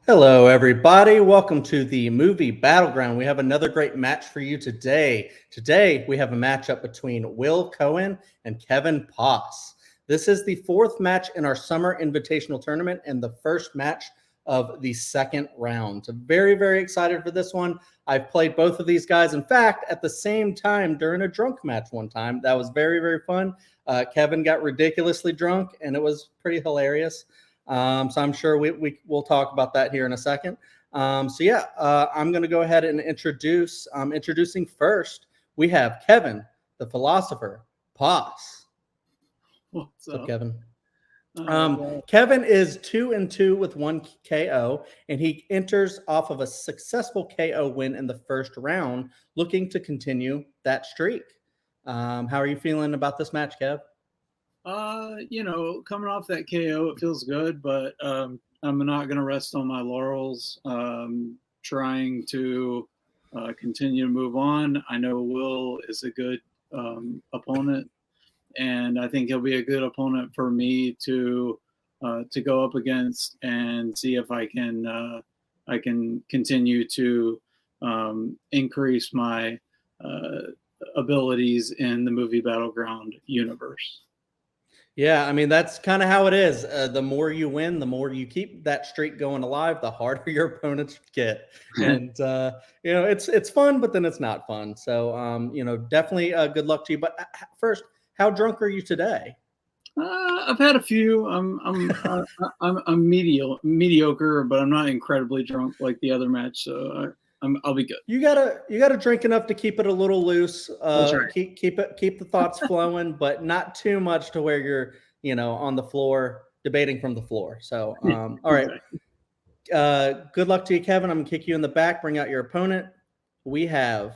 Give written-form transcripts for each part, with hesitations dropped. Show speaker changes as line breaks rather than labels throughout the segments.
Hello, everybody. Welcome to the Movie Battleground. We have another great match for you today. Today, we have a matchup between Will Cohen and Kevin Poss. This is the fourth match in our Summer Invitational Tournament and the first match of the second round. So very, very excited for this one. I've played both of these guys, in fact, at the same time during a drunk match one time. That was very, very fun. Kevin got ridiculously drunk, and it was pretty hilarious. So I'm sure we'll talk about that here in a second. I'm going to go ahead and introducing first, we have Kevin, the Philosopher, Poss.
What's
up,
up,
Kevin? Kevin is 2-2 with 1 KO, and he enters off of a successful KO win in the first round, looking to continue that streak. How are you feeling about this match, Kev?
Coming off that KO, it feels good, but I'm not going to rest on my laurels. Trying to continue to move on. I know Will is a good opponent, and I think he'll be a good opponent for me to go up against and see if I can continue to increase my abilities in the Movie Battleground universe.
Yeah, I mean, that's kind of how it is. The more you win, the more you keep that streak going alive, the harder your opponents get. And, it's fun, but then it's not fun. So, definitely good luck to you. But first, how drunk are you today?
I've had a few. I'm mediocre, but I'm not incredibly drunk like the other match. So I'll be good.
You gotta drink enough to keep it a little loose.
That's right.
Keep the thoughts flowing, but not too much to where you're on the floor debating from the floor. So all right. Good luck to you, Kevin. I'm gonna kick you in the back. Bring out your opponent. We have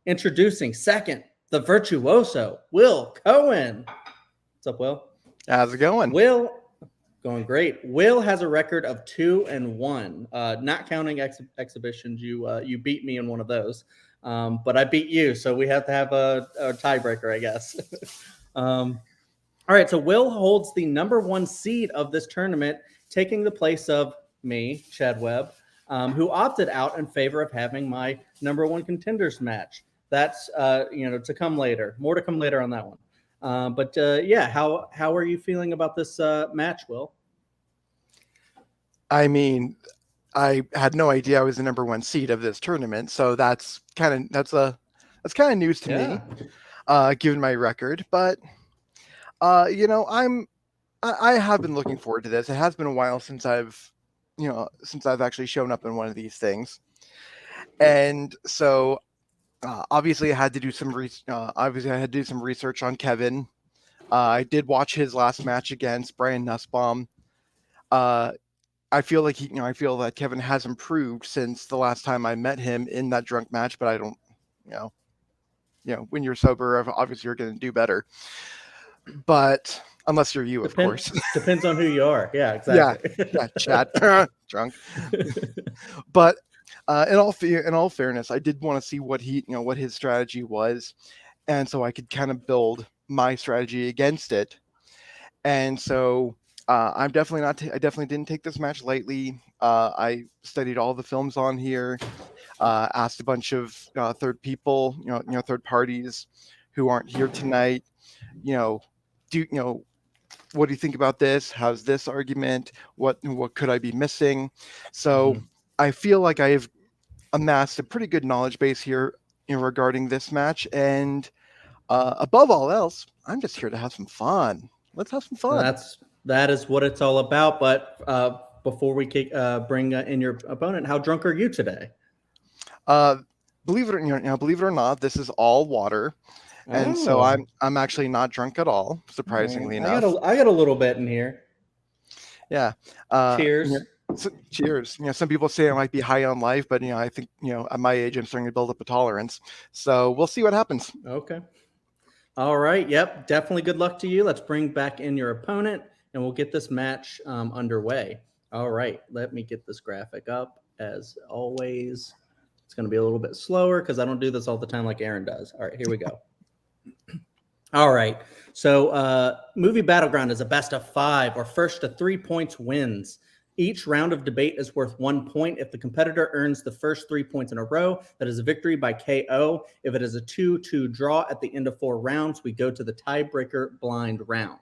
introducing second, the Virtuoso, Will Cohen. What's up, Will?
How's it going?
Will. Going great. Will has a record of 2-1, not counting exhibitions. You beat me in one of those, but I beat you, so we have to have a tiebreaker, I guess. All right, so Will holds the #1 seed of this tournament, taking the place of me, Chad Webb, who opted out in favor of having my #1 contenders match. That's to come later. More to come later on that one. How are you feeling about this match, Will?
I mean, I had no idea I was the #1 seed of this tournament, so that's kind of news to me, given my record. But I have been looking forward to this. It has been a while since I've actually shown up in one of these things, and so. Obviously, I had to do some research on Kevin. I did watch his last match against Brian Nussbaum. I feel like that Kevin has improved since the last time I met him in that drunk match. But I don't, when you're sober, obviously you're going to do better. But unless you're you, of course.
Depends on who you are. Yeah, exactly.
Yeah, Chad, drunk. But. In all fairness, I did want to see what his strategy was, and so I could kind of build my strategy against it. And so I definitely didn't take this match lightly. I studied all the films on here, asked a bunch of third parties who aren't here tonight. What do you think about this? How's this argument? What could I be missing? So. Mm-hmm. I feel like I have amassed a pretty good knowledge base here regarding this match, and above all else, I'm just here to have some fun. Let's have some fun.
That is what it's all about. But before we bring in your opponent, how drunk are you today?
Believe it or not, this is all water, and so I'm actually not drunk at all. Surprisingly enough,
I got a little bit in here.
Yeah.
Cheers.
So, cheers. Some people say I might be high on life, but I think at my age I'm starting to build up a tolerance. So we'll see what happens.
Okay. All right. Yep. Definitely good luck to you. Let's bring back in your opponent, and we'll get this match underway. All right. Let me get this graphic up. As always, it's going to be a little bit slower because I don't do this all the time like Aaron does. All right. Here we go. All right. So Movie Battleground is a best of 5 or first to 3 points wins. Each round of debate is worth 1 point. If the competitor earns the first 3 points in a row, that is a victory by KO. If it is a 2-2 draw at the end of 4 rounds, we go to the tiebreaker blind round.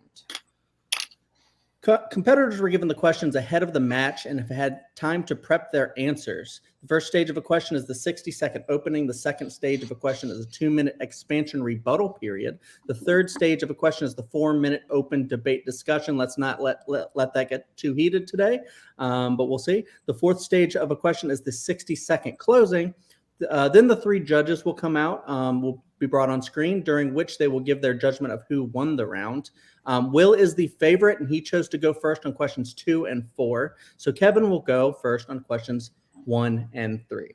Competitors were given the questions ahead of the match and have had time to prep their answers. The first stage of a question is the 60-second opening. The second stage of a question is a 2-minute expansion rebuttal period. The third stage of a question is the 4-minute open debate discussion. Let's not let that get too heated today, but we'll see. The fourth stage of a question is the 60-second closing. Then the 3 judges will come out, will be brought on screen, during which they will give their judgment of who won the round. Will is the favorite, and he chose to go first on questions 2 and 4. So Kevin will go first on questions 1 and 3.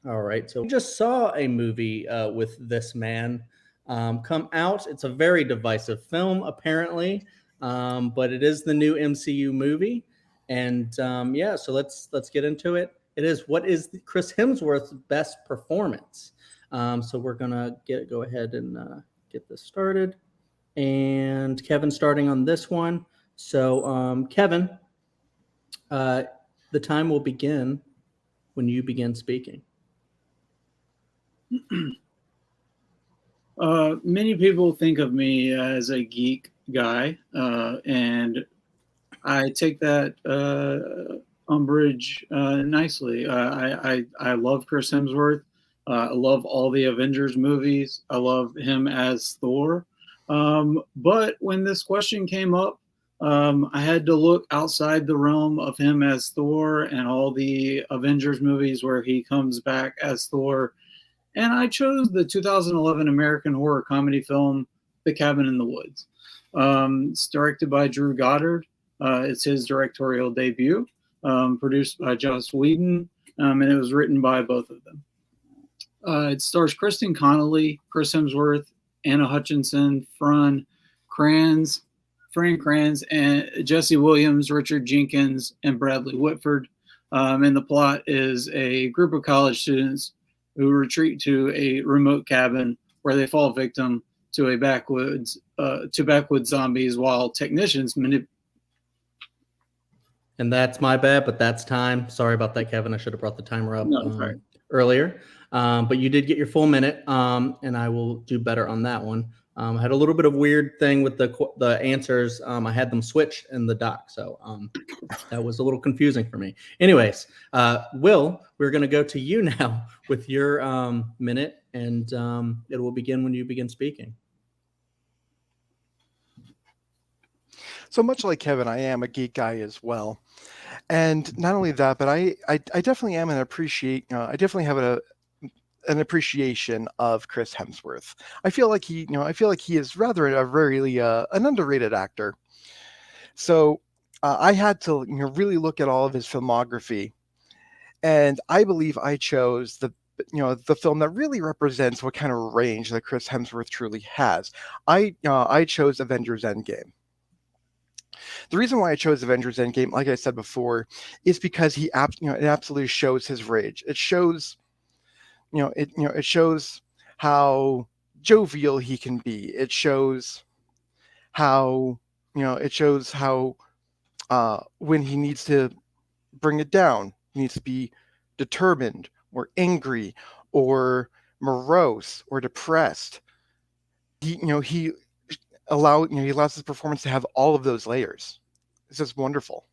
All right. So we just saw a movie with this man come out. It's a very divisive film, apparently, but it is the new MCU movie. And yeah, so let's get into it. It is what is Chris Hemsworth's best performance. So we're gonna go ahead and get this started. And Kevin starting on this one. So Kevin, the time will begin when you begin speaking.
Many people think of me as a geek guy, and I take that umbrage nicely. I love Chris Hemsworth. I love all the Avengers movies. I love him as Thor. But when this question came up, I had to look outside the realm of him as Thor and all the Avengers movies where he comes back as Thor. And I chose the 2011 American horror comedy film, The Cabin in the Woods. It's directed by Drew Goddard. It's his directorial debut, produced by Joss Whedon, and it was written by both of them. It stars Kristen Connolly, Chris Hemsworth, Anna Hutchinson, Fran Kranz, and Jesse Williams, Richard Jenkins, and Bradley Whitford. And the plot is a group of college students who retreat to a remote cabin where they fall victim to backwoods zombies while technicians manipulate.
And that's my bad, but that's time. Sorry about that, Kevin. I should have brought the timer up earlier. But you did get your full minute, and I will do better on that one. I had a little bit of weird thing with the answers. I had them switch in the doc, so that was a little confusing for me. Anyways, Will, we're going to go to you now with your minute, and it will begin when you begin speaking.
So much like Kevin, I am a geek guy as well, and not only that, but I definitely am I definitely have an appreciation of Chris Hemsworth. I feel like he is rather an underrated actor. So I had to really look at all of his filmography, and I believe I chose the film that really represents what kind of range that Chris Hemsworth truly has. I chose Avengers Endgame. The reason why I chose Avengers Endgame, like I said before, is because it absolutely shows his rage. It shows, it shows how jovial he can be. It shows how, when he needs to bring it down, he needs to be determined or angry or morose or depressed. He allows his performance to have all of those layers. It's just wonderful.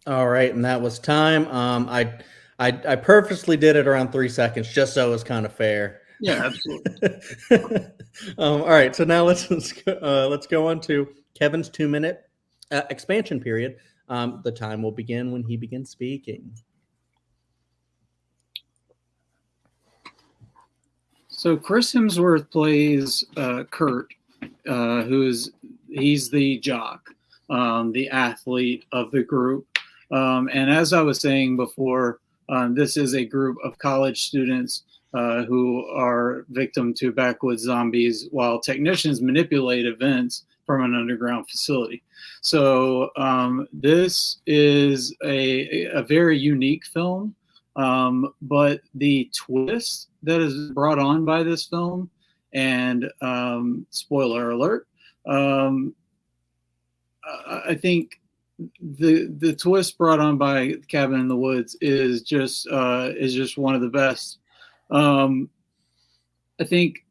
All right, and that was time. I purposely did it around 3 seconds just so it was kind of fair.
Yeah, absolutely.
All right, so now let's go on to Kevin's 2-minute expansion period. The time will begin when he begins speaking.
So Chris Hemsworth plays Kurt, he's the jock, the athlete of the group. And as I was saying before, this is a group of college students who are victim to backwoods zombies while technicians manipulate events from an underground facility. So this is a very unique film. But the twist that is brought on by this film, and spoiler alert, I think the twist brought on by Cabin in the Woods is just one of the best. I think.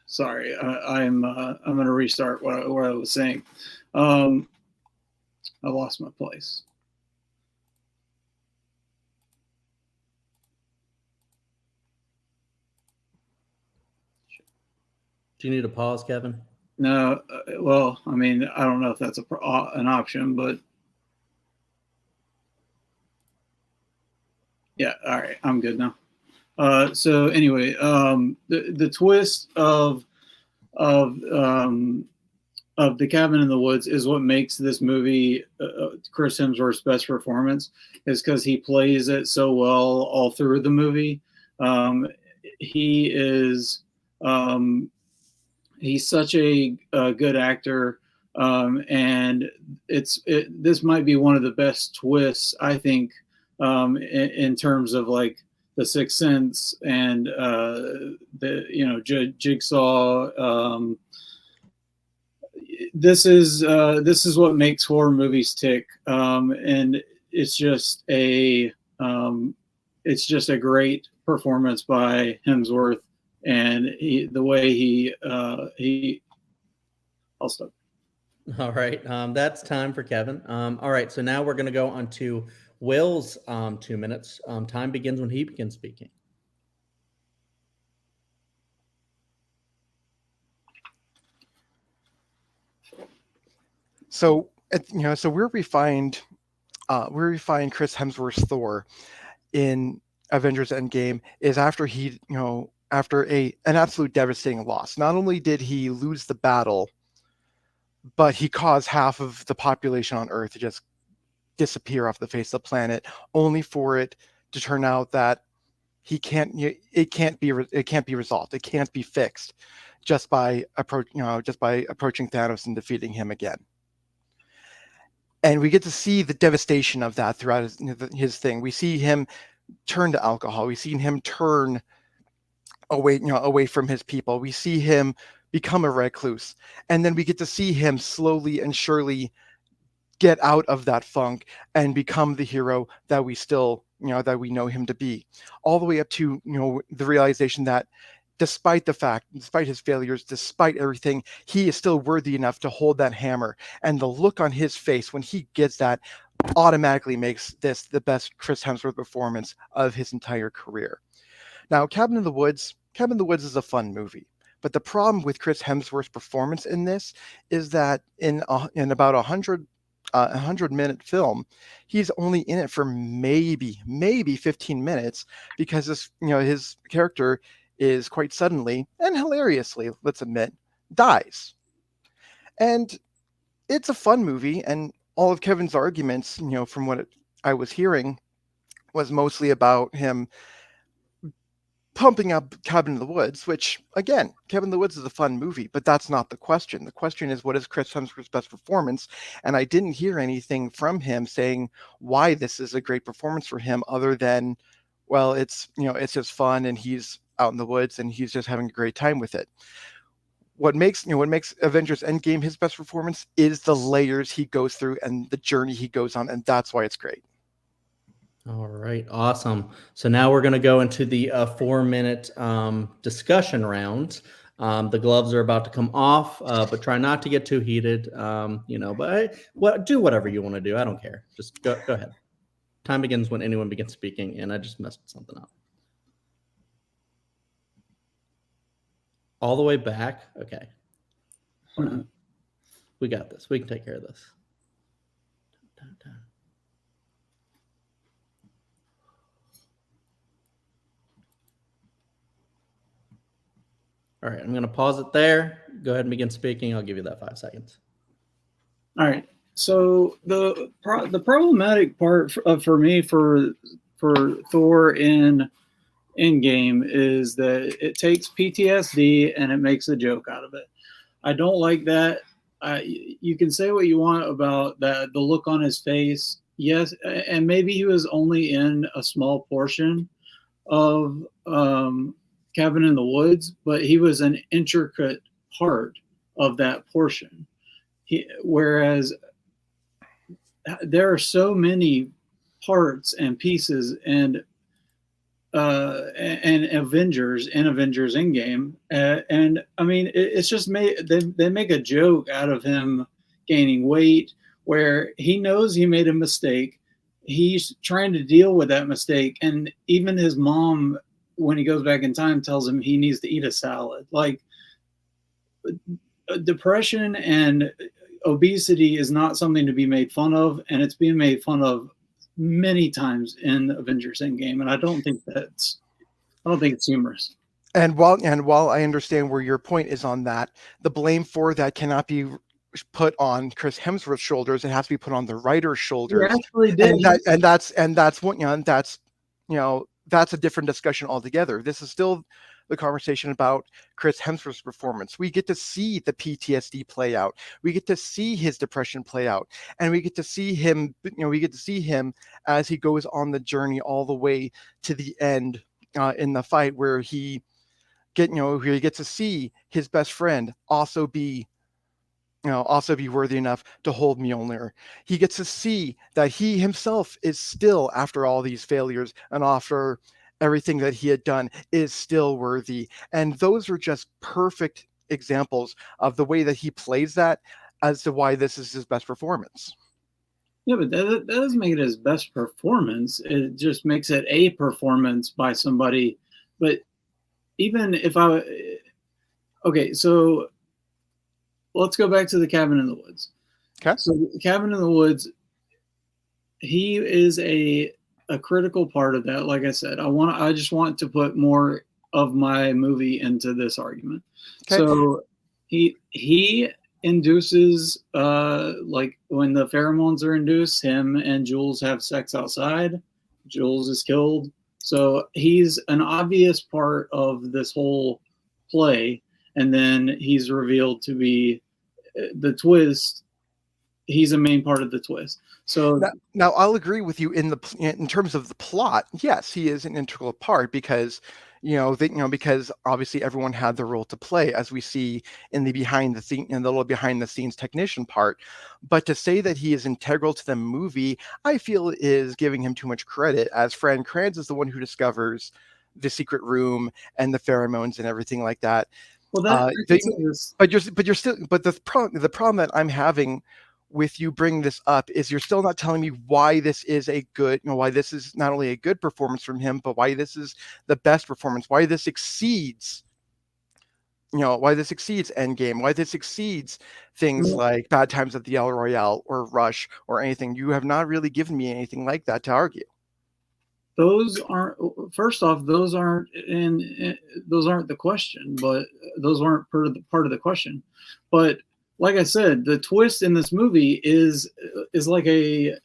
Sorry, I'm going to restart what I was saying. I lost my place.
Do you need a pause, Kevin?
No, well, I mean, I don't know if that's an option, but yeah, all right, I'm good now. So anyway, the twist of The Cabin in the Woods is what makes this movie Chris Hemsworth's best performance, is because he plays it so well all through the movie. He is he's such a good actor, and this might be one of the best twists, I think, in terms of like The Sixth Sense and Jigsaw. This is what makes horror movies tick, and it's just a great performance by Hemsworth, and the way he I'll stop.
All right, that's time for Kevin. All right, so now we're going to go on to Will's 2 minutes. Time begins when he begins speaking.
So so where we find Chris Hemsworth's Thor in Avengers Endgame is after after an absolute devastating loss. Not only did he lose the battle, but he caused half of the population on Earth to just disappear off the face of the planet, only for it to turn out that it can't be resolved. It can't be fixed just by approaching Thanos and defeating him again. And we get to see the devastation of that throughout his thing. We see him turn to alcohol. We see him turn away from his people. We see him become a recluse, and then we get to see him slowly and surely get out of that funk and become the hero that we still that we know him to be, all the way up to the realization that despite his failures, despite everything, he is still worthy enough to hold that hammer. And the look on his face when he gets that automatically makes this the best Chris Hemsworth performance of his entire career. Now, Cabin in the Woods is a fun movie, but the problem with Chris Hemsworth's performance in this is that in about 100-minute film, he's only in it for maybe 15 minutes, because his character is quite suddenly and hilariously, let's admit, dies. And it's a fun movie, and all of Kevin's arguments, from what I was hearing, was mostly about him pumping up Cabin in the Woods, which, again, Cabin in the Woods is a fun movie, but that's not the question. The question is, what is Chris Hemsworth's best performance? And I didn't hear anything from him saying why this is a great performance for him, other than, well, it's just fun, and he's out in the woods, and he's just having a great time with it. What makes Avengers Endgame his best performance is the layers he goes through and the journey he goes on, and that's why it's great.
All right, awesome. So now we're going to go into the 4-minute discussion round. The gloves are about to come off, but try not to get too heated. But do whatever you want to do. I don't care. Just go ahead. Time begins when anyone begins speaking, and I just messed something up. All the way back. Okay. We got this. We can take care of this. All right, I'm going to pause it there. Go ahead and begin speaking. I'll give you that 5 seconds.
All right. So the problematic part for me for Thor in Endgame is that it takes PTSD and it makes a joke out of it. I don't like that. You can say what you want about that, the look on his face. Yes, and maybe he was only in a small portion of Cabin in the Woods, but he was an intricate part of that portion. Whereas there are so many parts and pieces and Avengers in Avengers Endgame, and I mean it's just they make a joke out of him gaining weight, where he knows he made a mistake. He's trying to deal with that mistake, and even his mom, when he goes back in time, tells him he needs to eat a salad. Like, depression and obesity is not something to be made fun of, and it's being made fun of many times in Avengers Endgame, and I don't think it's humorous.
And while I understand where your point is on that, the blame for that cannot be put on Chris Hemsworth's shoulders. It has to be put on the writer's shoulders.
He actually did.
That's a different discussion altogether. This is still the conversation about Chris Hemsworth's performance. We get to see the PTSD play out. We get to see his depression play out, and we get to see him. We get to see him as he goes on the journey all the way to the end in the fight, where he gets to see his best friend also be worthy enough to hold Mjolnir. He gets to see that he himself is still, after all these failures and after everything that he had done, is still worthy. And those are just perfect examples of the way that he plays that as to why this is his best performance.
Yeah, but that doesn't make it his best performance. It just makes it a performance by somebody. But even if okay, so let's go back to the Cabin in the Woods.
Okay.
So the Cabin in the Woods, he is a critical part of that. Like I said, I just want to put more of my movie into this argument. Okay. So he induces, like when the pheromones are induced, him and Jules have sex outside. Jules is killed. So he's an obvious part of this whole play. And then he's revealed to be the twist. He's a main part of the twist. So
now I'll agree with you in terms of the plot. Yes, he is an integral part because because obviously everyone had the role to play, as we see in the little behind the scenes technician part. But to say that he is integral to the movie, I feel is giving him too much credit, as Fran Kranz is the one who discovers the secret room and the pheromones and everything like that.
Well,
but the problem that I'm having with you bringing this up is you're still not telling me why this is why this is not only a good performance from him, but why this is the best performance, why this exceeds Endgame, why this exceeds things like Bad Times at the El Royale or Rush or anything. You have not really given me anything like that to argue.
Those aren't the question, but those aren't part of the question. But like I said, the twist in this movie is like is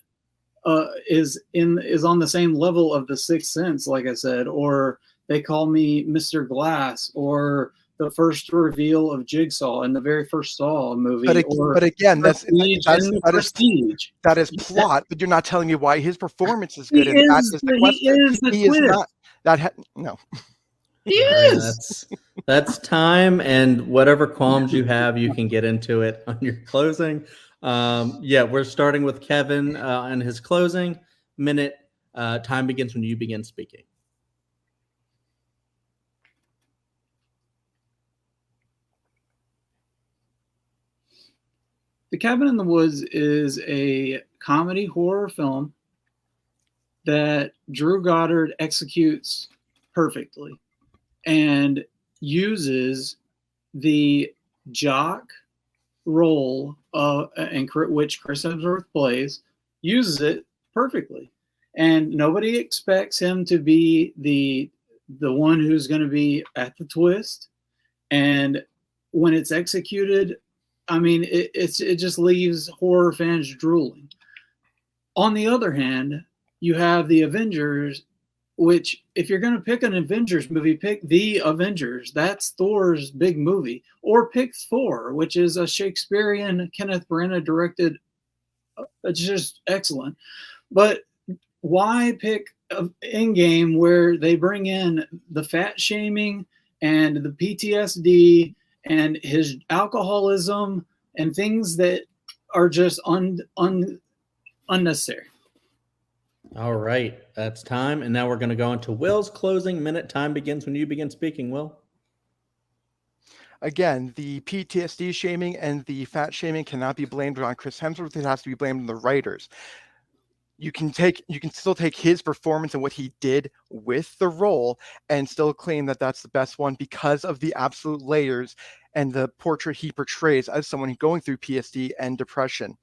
on the same level of The Sixth Sense, like I said, or They Call Me Mr. Glass, or the first reveal of Jigsaw in the very first Saw movie.
But again, that is plot. But you're not telling me why his performance is good.
He is
no.
He is.
That's time, and whatever qualms you have, you can get into it on your closing. We're starting with Kevin and his closing minute. Time begins when you begin speaking.
The Cabin in the Woods is a comedy horror film that Drew Goddard executes perfectly and uses the jock role which Chris Hemsworth plays, uses it perfectly. And nobody expects him to be the one who's going to be at the twist. And when it's executed, I mean, it just leaves horror fans drooling. On the other hand, you have the Avengers, which, if you're going to pick an Avengers movie, pick The Avengers. That's Thor's big movie. Or pick Thor, which is a Shakespearean, Kenneth Branagh directed. It's just excellent. But why pick Endgame, where they bring in the fat shaming and the PTSD and his alcoholism and things that are just unnecessary.
All right, that's time. And now we're going to go into Will's closing minute. Time begins when you begin speaking, Will.
Again, the PTSD shaming and the fat shaming cannot be blamed on Chris Hemsworth. It has to be blamed on the writers. You can still take his performance and what he did with the role and still claim that that's the best one because of the absolute layers and the portrait he portrays as someone going through PSD and depression.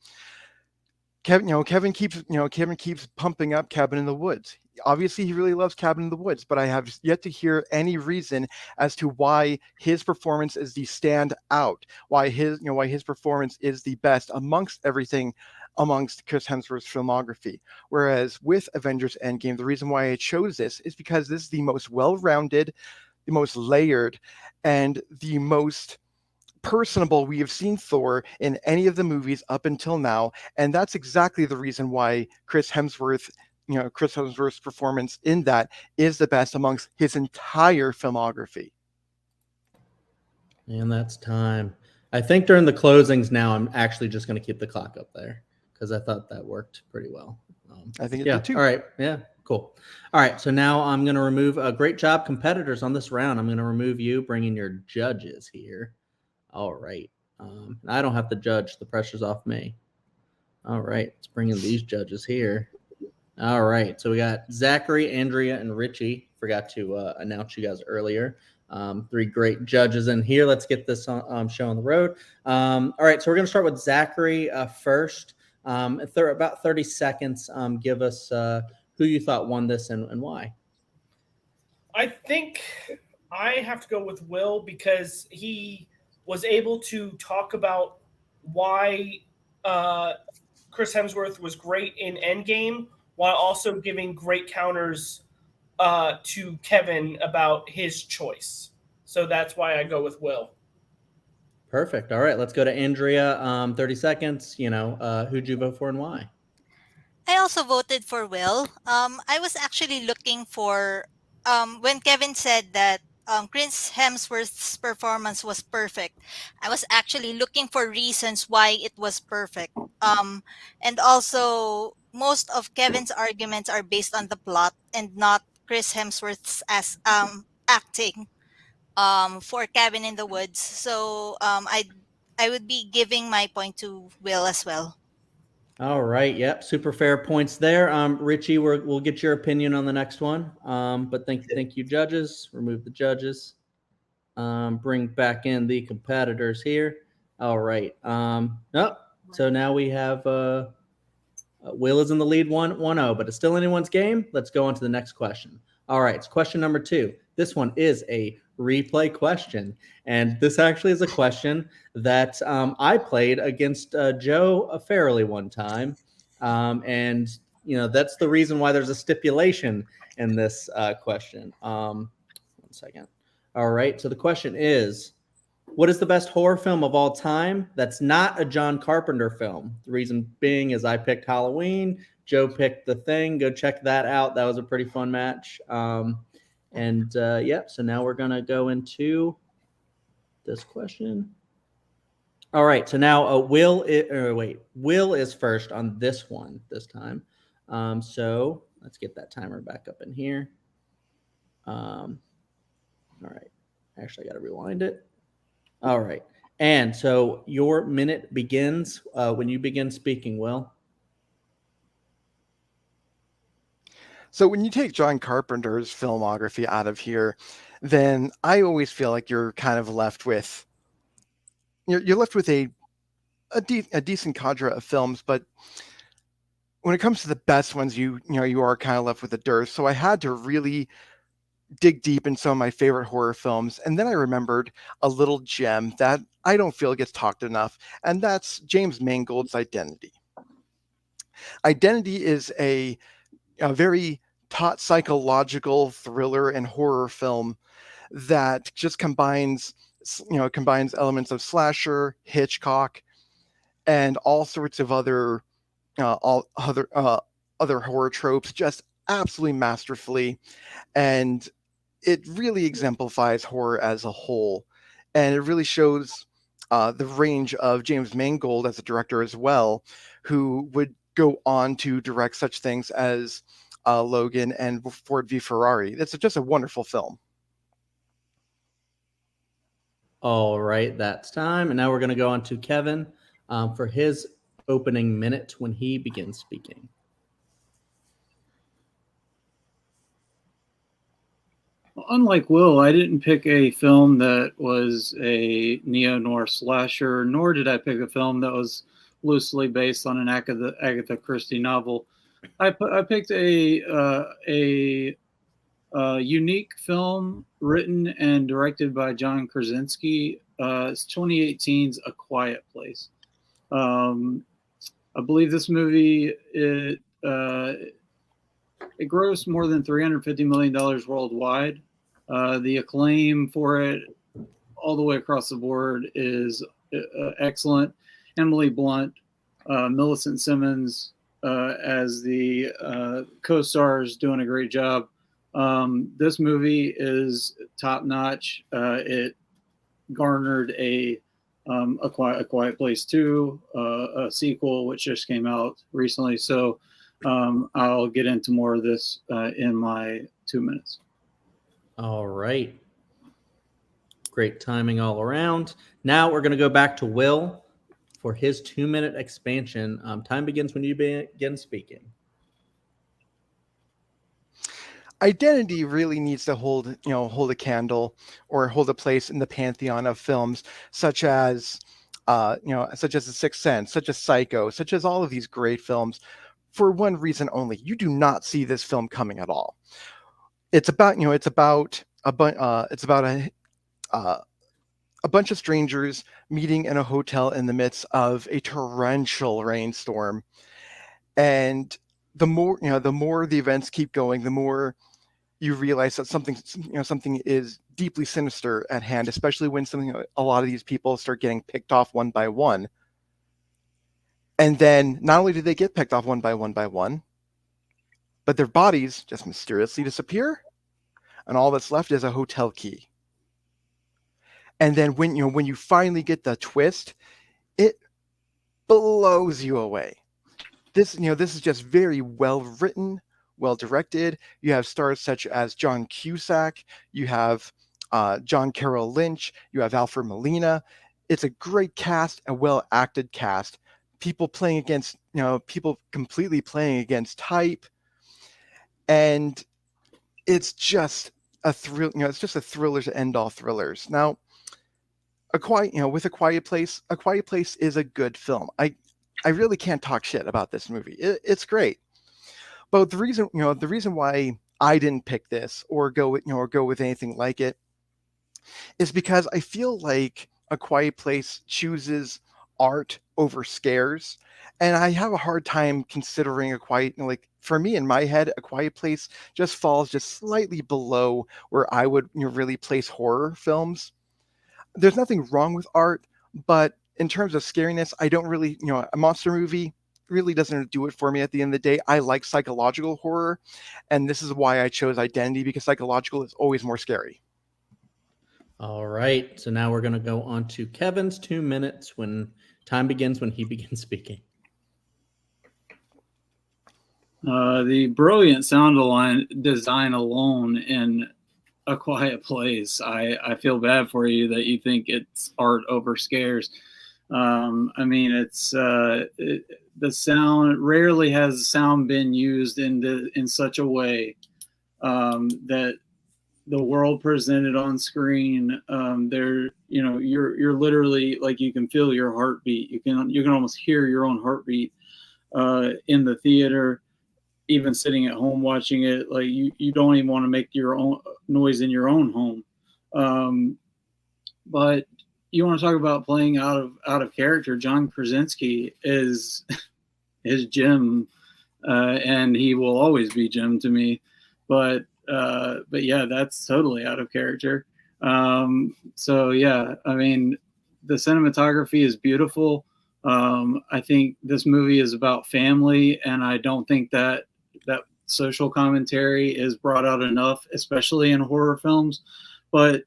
Kevin keeps pumping up Cabin in the Woods. Obviously, he really loves Cabin in the Woods, but I have yet to hear any reason as to why his performance is the standout, why his performance is the best amongst Chris Hemsworth's filmography. Whereas with Avengers Endgame, the reason why I chose this is because this is the most well-rounded, the most layered, and the most personable we have seen Thor in any of the movies up until now, and that's exactly the reason why Chris Hemsworth's performance in that is the best amongst his entire filmography.
And that's time. I think during the closings now, I'm actually just going to keep the clock up there because I thought that worked pretty well.
I think it did too.
All right. Yeah. Cool. All right. So now I'm going to remove a great job, competitors, on this round. I'm going to remove you, bringing your judges here. All right. I don't have to judge. The pressure's off me. All right. Let's bring in these judges here. All right. So we got Zachary, Andrea, and Richie. Forgot to announce you guys earlier. 3 great judges in here. Let's get this show on the road. All right. So we're going to start with Zachary first. About 30 seconds. Give us who you thought won this and why.
I think I have to go with Will because he was able to talk about why Chris Hemsworth was great in Endgame while also giving great counters to Kevin about his choice. So that's why I go with Will.
Perfect. All right, let's go to Andrea. 30 seconds. Who'd you vote for and why?
I also voted for Will. I was actually looking for when Kevin said that Chris Hemsworth's performance was perfect. I was actually looking for reasons why it was perfect. And also most of Kevin's arguments are based on the plot and not Chris Hemsworth's as acting for Cabin in the Woods. So I would be giving my point to Will as well.
All right. Yep. Super fair points there. Richie, we'll get your opinion on the next one. But thank you, judges. Remove the judges. Bring back in the competitors here. All right. So now we have Will is in the lead 1-0, but it's still anyone's game. Let's go on to the next question. All right. It's question number 2. This one is a replay question. And this actually is a question that I played against Joe Farrelly one time. And, that's the reason why there's a stipulation in this question. 1 second. All right. So the question is, what is the best horror film of all time that's not a John Carpenter film? The reason being is I picked Halloween. Joe picked The Thing. Go check that out. That was a pretty fun match. So now we're going to go into this question. All right. So now Will is first on this one this time. So let's get that timer back up in here. All right. Actually, I got to rewind it. All right. And so your minute begins when you begin speaking, Will.
So when you take John Carpenter's filmography out of here, then I always feel like you're kind of left with a decent cadre of films, but when it comes to the best ones, you are kind of left with a dearth. So I had to really dig deep in some of my favorite horror films, and then I remembered a little gem that I don't feel gets talked enough, and that's James Mangold's Identity. Identity is a very taut psychological thriller and horror film that just combines elements of slasher, Hitchcock, and all sorts of other horror tropes just absolutely masterfully, and it really exemplifies horror as a whole, and it really shows the range of James Mangold as a director as well, who would go on to direct such things as Logan and Ford v Ferrari. It's just a wonderful film.
All right, that's time. And now we're going to go on to Kevin for his opening minute when he begins speaking.
Unlike Will, I didn't pick a film that was a neo-noir slasher, nor did I pick a film that was loosely based on an Agatha Christie novel. I picked a unique film written and directed by John Krasinski. It's 2018's A Quiet Place. I believe this movie it grossed more than $350 million worldwide. The acclaim for it all the way across the board is excellent. Emily Blunt, Millicent Simmons as the co-stars doing a great job. This movie is top notch. It garnered a Quiet Place 2, a sequel which just came out recently. So I'll get into more of this in my 2 minutes.
All right. Great timing all around. Now we're going to go back to Will for his 2-minute expansion. Time begins when you begin speaking.
Identity really needs to hold a candle or hold a place in the pantheon of films such as such as The Sixth Sense, such as Psycho, such as all of these great films, for one reason only: you do not see this film coming at all. It's about a bunch of strangers meeting in a hotel in the midst of a torrential rainstorm, and the more the events keep going, the more you realize that something is deeply sinister at hand, especially when a lot of these people start getting picked off one by one. And then not only do they get picked off one by one, but their bodies just mysteriously disappear, and all that's left is a hotel key. And then when you finally get the twist, it blows you away. This is just very well written, well directed. You have stars such as John Cusack, you have John Carroll Lynch, you have Alfred Molina. It's a great cast, a well acted cast. People completely playing against type, and it's just a thrill. It's just a thriller to end all thrillers. Now, A Quiet Place is a good film. I really can't talk shit about this movie. It's great. But the reason why I didn't pick this or go with anything like it is because I feel like A Quiet Place chooses art over scares, and I have a hard time considering for me in my head, A Quiet Place just falls just slightly below where I would really place horror films. There's nothing wrong with art, but in terms of scariness, I don't really, a monster movie really doesn't do it for me at the end of the day. I like psychological horror, and this is why I chose Identity, because psychological is always more scary.
All right. So now we're going to go on to Kevin's 2 minutes when time begins when he begins speaking.
The brilliant sound design alone in A Quiet Place. I feel bad for you that you think it's art over scares. I mean, it's the sound. Rarely has sound been used in such a way that the world presented on screen. You're literally, like, you can feel your heartbeat. You can almost hear your own heartbeat in the theater. Even sitting at home watching it, like you don't even want to make your own noise in your own home. But you want to talk about playing out of character. John Krasinski is Jim, and he will always be Jim to me. But yeah, that's totally out of character. So yeah, I mean, the cinematography is beautiful. I think this movie is about family, and I don't think that social commentary is brought out enough, especially in horror films. But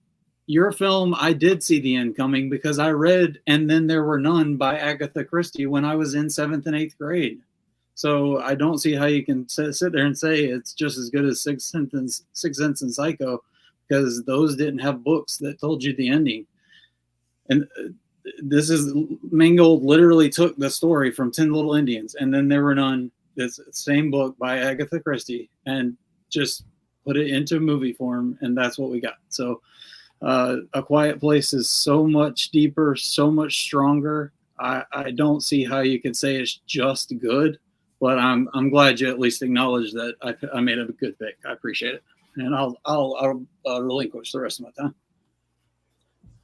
your film, I did see the end coming because I read And Then There Were None by Agatha Christie when I was in 7th and 8th grade. So I don't see how you can sit there and say it's just as good as Sixth Sense and Psycho, because those didn't have books that told you the ending. And this is Mangold literally took the story from 10 Little Indians, And Then There Were None, this same book by Agatha Christie, and just put it into movie form, and that's what we got. So A Quiet Place is so much deeper, so much stronger. I don't see how you could say it's just good, but I'm glad you at least acknowledged that I made a good pick. I appreciate it, and I'll relinquish the rest of my time.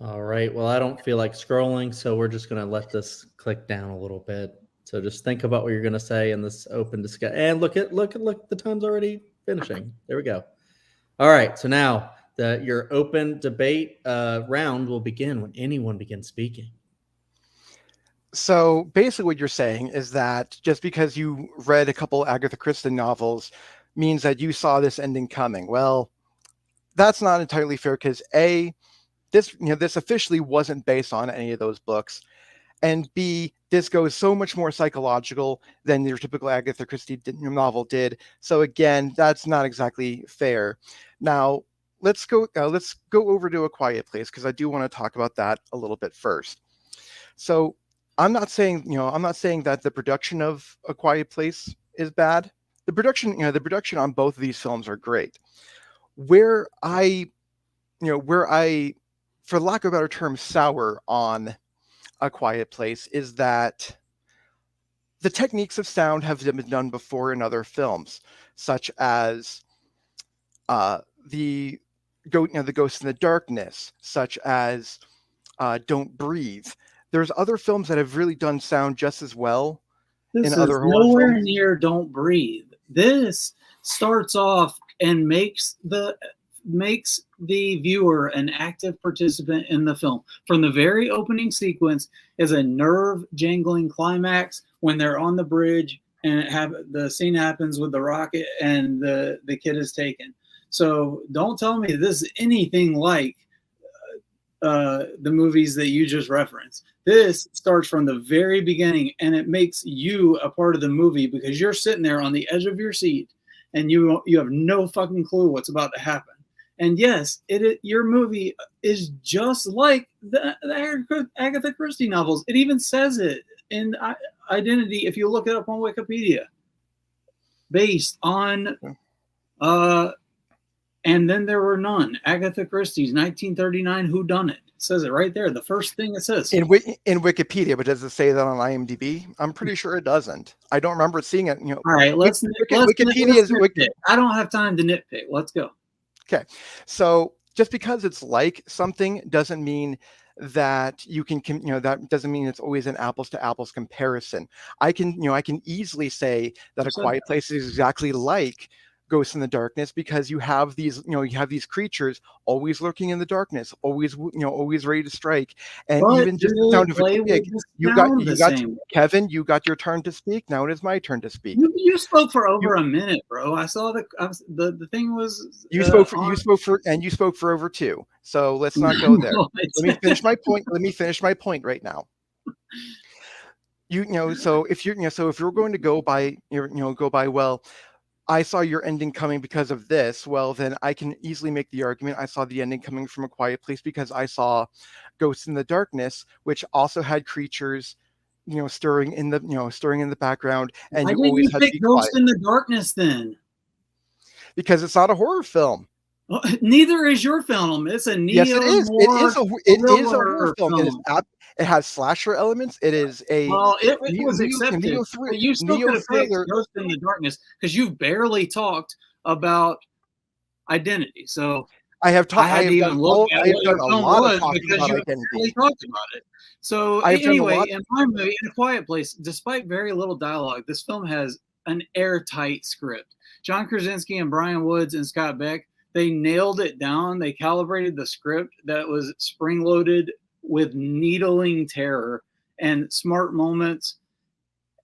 All right. Well, I don't feel like scrolling, so we're just going to let this click down a little bit. So just think about what you're going to say in this open discussion. And look, the time's already finishing. There we go. All right. So now your open debate round will begin when anyone begins speaking.
So basically what you're saying is that just because you read a couple Agatha Christie novels means that you saw this ending coming. Well, that's not entirely fair, because this officially wasn't based on any of those books, and B, this goes so much more psychological than your typical Agatha Christie novel did. So again, that's not exactly fair. Now let's go over to A Quiet Place, because I do want to talk about that a little bit first. So I'm not saying that the production of A Quiet Place is bad. The production on both of these films are great. Where I, for lack of a better term, sour on A Quiet Place is that the techniques of sound have been done before in other films, such as the Ghost in the Darkness, such as Don't Breathe. There's other films that have really done sound just as well
This
in
is
other horror
nowhere
films.
near Don't Breathe. This starts off and makes the viewer an active participant in the film. From the very opening sequence is a nerve jangling climax when they're on the bridge and the scene happens with the rocket and the kid is taken. So don't tell me this is anything like the movies that you just referenced. This starts from the very beginning, and it makes you a part of the movie because you're sitting there on the edge of your seat and you have no fucking clue what's about to happen. And yes, your movie is just like the Agatha Christie novels. It even says it in Identity if you look it up on Wikipedia. Based on And Then There Were None, Agatha Christie's 1939 whodunit. It says it right there. The first thing it says.
In Wikipedia, but does it say that on IMDb? I'm pretty sure it doesn't. I don't remember seeing it. All
right, let's nitpick. I don't have time to nitpick. Let's go.
Okay, so just because it's like something doesn't mean that you can, that doesn't mean it's always an apples to apples comparison. I can easily say that A Quiet Place is exactly like Ghost in the Darkness, because you have these creatures always lurking in the darkness, always ready to strike. And
but
even just the sound of a pig, Kevin, you got your turn to speak. Now it is my turn to speak.
You spoke for over a minute, bro. I saw the thing was
you spoke for over 2. So let's not go there. Let me finish my point. Let me finish my point right now. So if you're going to go by well, I saw your ending coming because of this. Well, then I can easily make the argument I saw the ending coming from A Quiet Place because I saw Ghosts in the Darkness, which also had creatures, stirring in the background. And
why
you
didn't
always
you
had to
pick
be
Ghost
quiet.
in the Darkness then?
Because it's not a horror film.
Well, neither is your film. It's a neo.
Yes, it is. It is a horror film. It has slasher elements. It is a
it was accepted. You still could have picked Ghost in the Darkness because you barely talked about Identity. So
I have talked.
I had to even look at what your film was because you barely talked about it. So anyway, in my movie, In A Quiet Place, despite very little dialogue, this film has an airtight script. John Krasinski and Brian Woods and Scott Beck, they nailed it down. They calibrated the script that was spring-loaded with needling terror and smart moments.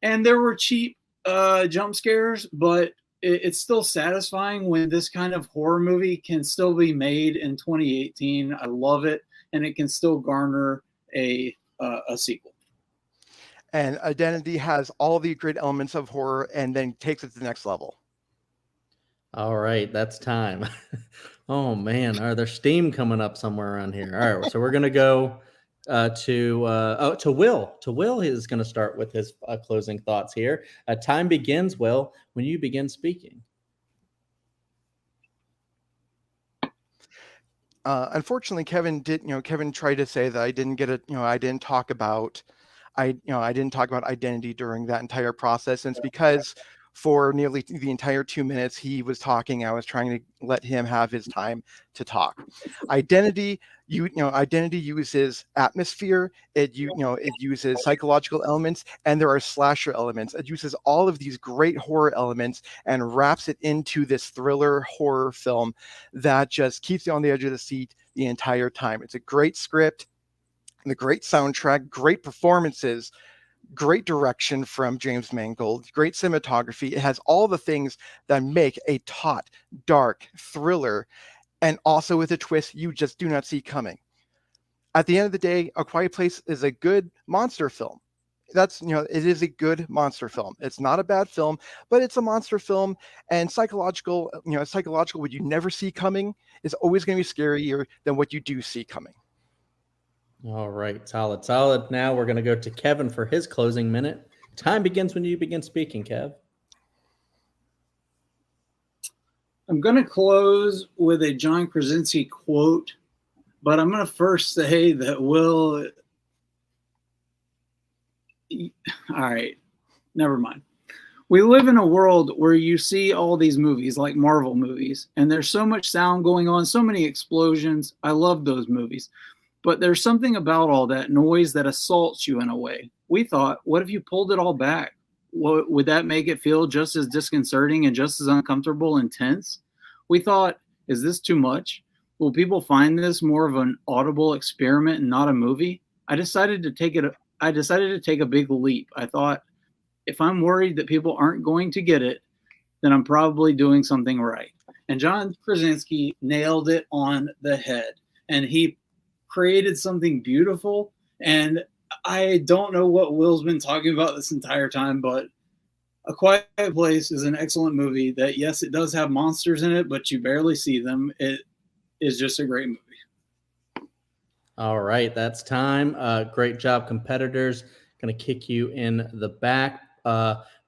And there were cheap jump scares, but it's still satisfying when this kind of horror movie can still be made in 2018. I love it, and it can still garner a sequel.
And Identity has all the great elements of horror and then takes it to the next level.
All right, that's time. Oh man, are there steam coming up somewhere around here? All right, so we're gonna go to Will. To Will is going to start with his closing thoughts here. Time begins, Will, when you begin speaking.
Unfortunately, Kevin tried to say that I didn't get it. I didn't talk about identity during that entire process, and it's because for nearly the entire 2 minutes he was talking, I was trying to let him have his time to talk. Identity uses atmosphere. It uses psychological elements, and there are slasher elements. It uses all of these great horror elements and wraps it into this thriller horror film that just keeps you on the edge of the seat the entire time. It's a great script, the great soundtrack, great performances, great direction from James Mangold, great cinematography. It has all the things that make a taut, dark thriller, and also with a twist you just do not see coming. At the end of the day, A Quiet Place is a good monster film. It is a good monster film. It's not a bad film, but it's a monster film, and psychological what you never see coming is always going to be scarier than what you do see coming.
All right, solid. Now we're going to go to Kevin for his closing minute. Time begins when you begin speaking, Kev.
I'm going to close with a John Krasinski quote, but I'm going to first say that Will... All right, never mind. We live in a world where you see all these movies like Marvel movies, and there's so much sound going on, so many explosions. I love those movies. But there's something about all that noise that assaults you in a way. We thought, what if you pulled it all back? Would that make it feel just as disconcerting and just as uncomfortable and tense? We thought, is this too much? Will people find this more of an audible experiment and not a movie? I decided to take a big leap. I thought, if I'm worried that people aren't going to get it, then I'm probably doing something right. And John Krasinski nailed it on the head. And he created something beautiful. And I don't know what Will's been talking about this entire time, but A Quiet Place is an excellent movie that, yes, it does have monsters in it, but you barely see them. It is just a great movie.
All right, that's time. Great job, competitors. Going to kick you in the back.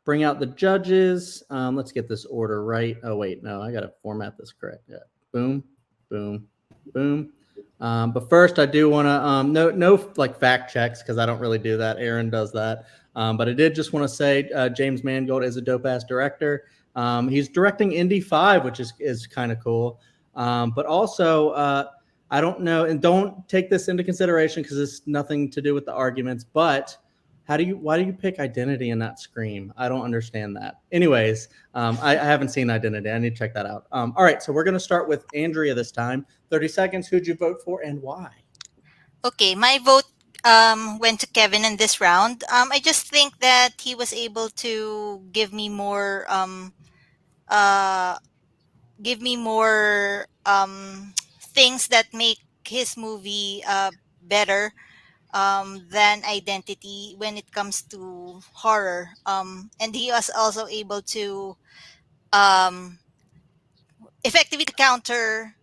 Bring out the judges. Let's get this order right. Oh, wait, no, I got to format this correct. Yeah. Boom, boom, boom. But first, I do want to no like fact checks because I don't really do that. Aaron does that. But I did just want to say James Mangold is a dope ass director. He's directing Indy 5, which is kind of cool. But also, I don't know, and don't take this into consideration because it's nothing to do with the arguments. But why do you pick Identity and not Scream? I don't understand that. Anyways, I haven't seen Identity. I need to check that out. All right, so we're going to start with Andrea this time. 30 seconds. Who'd you vote for and why?
Okay, my vote went to Kevin in this round. I just think that he was able to give me more things that make his movie better than Identity when it comes to horror. And he was also able to um, effectively counter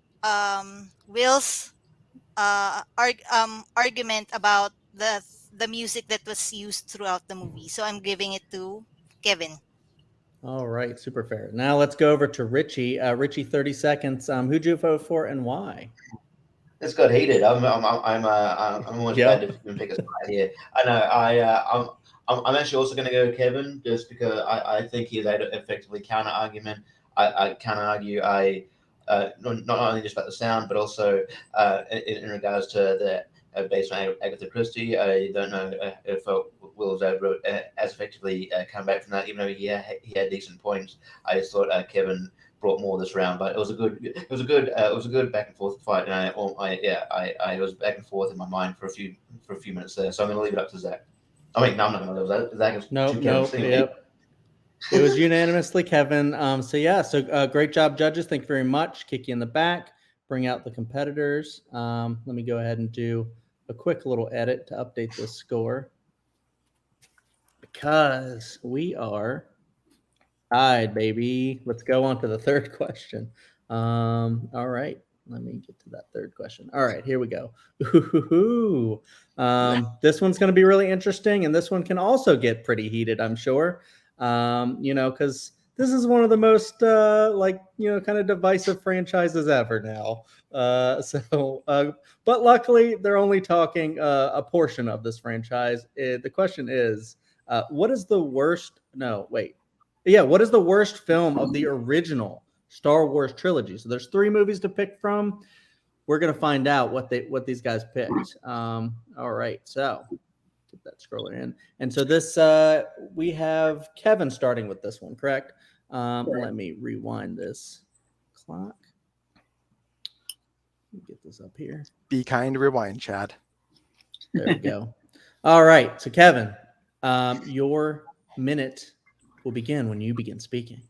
Will's argument about the music that was used throughout the movie. So I'm giving it to Kevin.
All right, super fair. Now let's go over to Richie. Richie, 30 seconds. Who'd you vote for and why?
It's got heated. I'm almost glad to even pick a side here. I know. I'm actually also going to go Kevin just because I think he's able to effectively counter argument. I counter argue. Not only just about the sound, but also in regards to the based on Agatha Christie. I don't know if Will was able to as effectively come back from that, even though he had decent points. I just thought Kevin brought more this round, but it was a good back and forth fight, and I was back and forth in my mind for a few minutes there. So I'm going to leave it up to Zach. I mean, no, I'm not going to leave that. Zach is
No, yep. It was unanimously Kevin. So great job, judges. Thank you very much. Kick you in the back. Bring out the competitors. Let me go ahead and do a quick little edit to update this score because we are tied, baby. Let's go on to the third question. All right. Let me get to that third question. All right, here we go. This one's going to be really interesting, and this one can also get pretty heated, I'm sure. Because this is one of the most kind of divisive franchises ever now. But luckily, they're only talking a portion of this franchise. The question is, what is the worst? No, wait. Yeah, what is the worst film of the original Star Wars trilogy? So there's 3 movies to pick from. We're gonna find out what these guys picked. All right, so get that scroller in. And so this we have Kevin starting with this one, correct? Let me rewind this clock. Let me get this up here.
Be kind to rewind, Chad.
There we go. All right, so Kevin, your minute will begin when you begin speaking.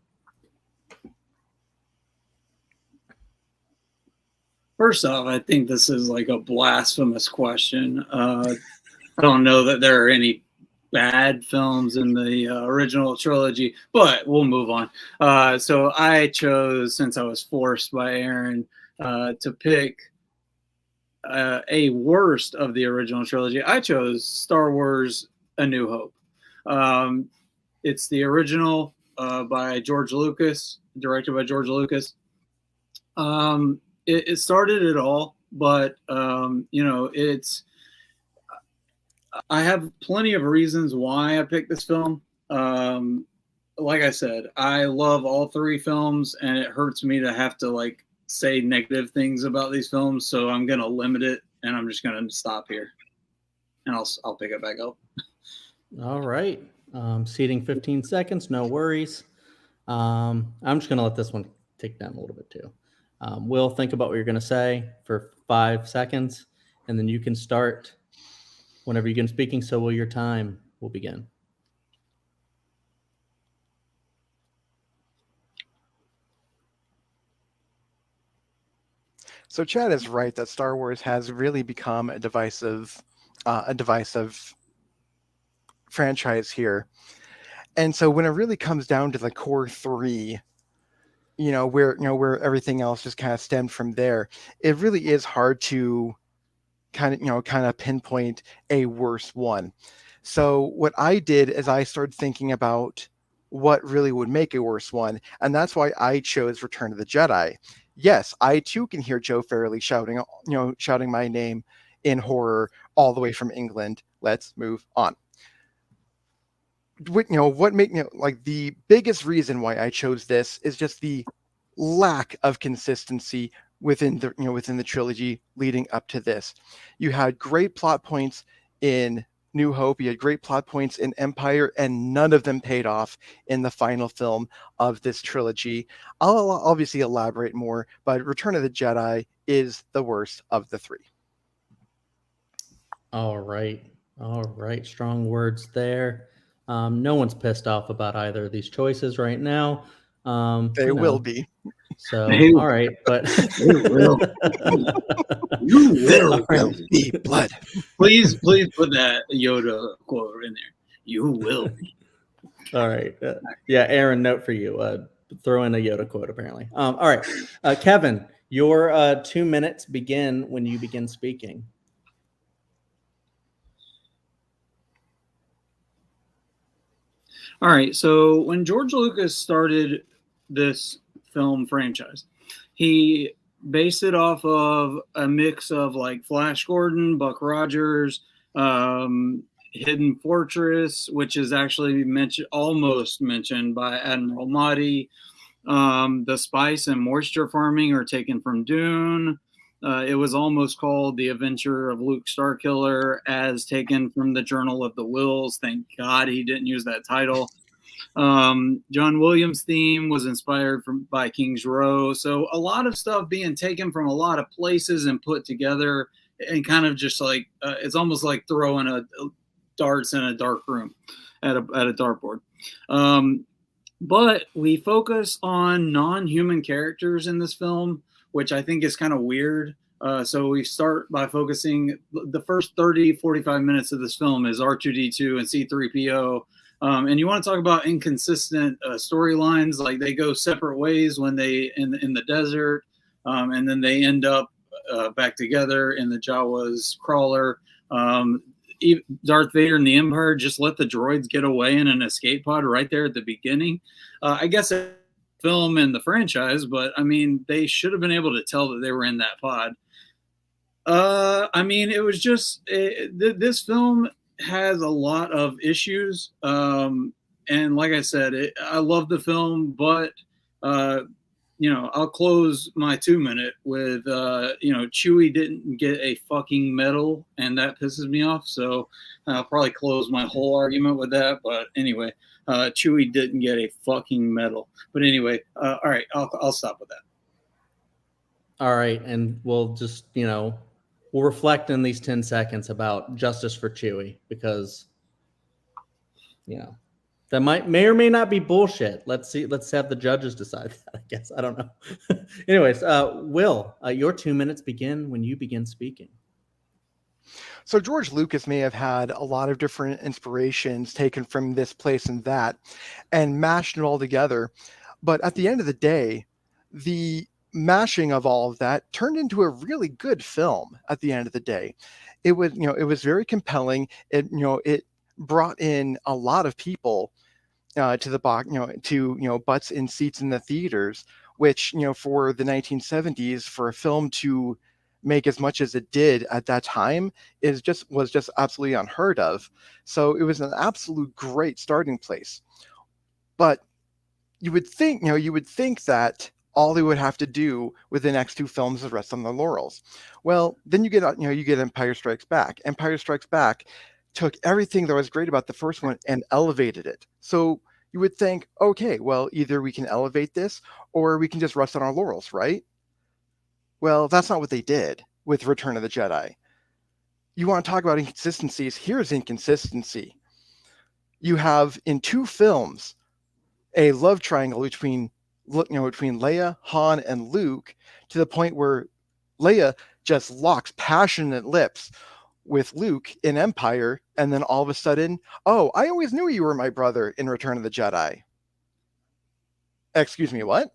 First off, I think this is like a blasphemous question. I don't know that there are any bad films in the original trilogy, but we'll move on. So I chose, since I was forced by Aaron to pick a worst of the original trilogy, I chose Star Wars A New Hope. It's the original by George Lucas, directed by George Lucas. It started it all, but I have plenty of reasons why I picked this film. Like I said, I love all 3 films, and it hurts me to have to say negative things about these films. So I'm gonna limit it, and I'm just gonna stop here, and I'll pick it back up.
All right. Seating 15 seconds, no worries. I'm just going to let this one tick down a little bit too. Will, think about what you're going to say for 5 seconds, and then you can start whenever you begin speaking. So will your time will begin.
So Chad is right that Star Wars has really become a divisive franchise here. And so when it really comes down to the core 3, where everything else just kind of stemmed from there, it really is hard to kind of pinpoint a worse one. So what I did is I started thinking about what really would make a worse one, and that's why I chose Return of the Jedi. Yes, I too can hear Joe Farrelly shouting my name in horror all the way from England. Let's move on. The biggest reason why I chose this is just the lack of consistency within the trilogy leading up to this. You had great plot points in New Hope, you had great plot points in Empire, and none of them paid off in the final film of this trilogy. I'll obviously elaborate more, but Return of the Jedi is the worst of the 3.
All right. Strong words there. No one's pissed off about either of these choices right now.
They will be.
So, all right, but
You will
be blood.
Please put that Yoda quote in there. You will be.
All right. Yeah, Aaron, note for you. Throw in a Yoda quote, apparently. All right. Kevin, your 2 minutes begin when you begin speaking.
All right. So when George Lucas started this film franchise, he based it off of a mix of Flash Gordon, Buck Rogers, Hidden Fortress, which is actually almost mentioned by Admiral Mahdi. The spice and moisture farming are taken from Dune. It was almost called The Adventure of Luke Starkiller, as taken from the Journal of the Wills. Thank God he didn't use that title. John Williams' theme was inspired by King's Row. So a lot of stuff being taken from a lot of places and put together, and kind of just it's almost like throwing darts in a dark room at a dartboard. But we focus on non-human characters in this film, which I think is kind of weird. So we start by focusing the first 30, 45 minutes of this film is R2D2 and C3PO. And you want to talk about inconsistent storylines, like they go separate ways when they in the desert, and then they end up back together in the Jawa's crawler. Darth Vader and the Empire just let the droids get away in an escape pod right there at the beginning. I guess a film in the franchise, but I mean, they should have been able to tell that they were in that pod. I mean, it was just this film has a lot of issues, and like I said, I love the film, but I'll close my 2 minute with, Chewie didn't get a fucking medal, and that pisses me off. So I'll probably close my whole argument with that. But anyway, Chewie didn't get a fucking medal. But anyway, all right, I'll stop with that.
All right, and we'll just, we'll reflect in these 10 seconds about justice for Chewie, because, that may or may not be bullshit. Let's see. Let's have the judges decide that, I guess. I don't know. Anyways, Will, your 2 minutes begin when you begin speaking.
So George Lucas may have had a lot of different inspirations taken from this place and that and mashed it all together. But at the end of the day, the mashing of all of that turned into a really good film at the end of the day. It was very compelling. It brought in a lot of people to the box, butts in seats in the theaters, which, for the 1970s, for a film to make as much as it did at that time was just absolutely unheard of. So it was an absolute great starting place. But you would think that all they would have to do with the next two films is rest on their laurels. Well, then you get Empire Strikes Back. Empire Strikes Back took everything that was great about the first one and elevated it. So you would think, okay, well, either we can elevate this or we can just rest on our laurels, right? Well, that's not what they did with Return of the Jedi. You want to talk about inconsistencies? Here's inconsistency. You have in two films a love triangle between Leia, Han, and Luke, to the point where Leia just locks passionate lips with Luke in Empire, and then all of a sudden, oh, I always knew you were my brother in Return of the Jedi. Excuse me, what?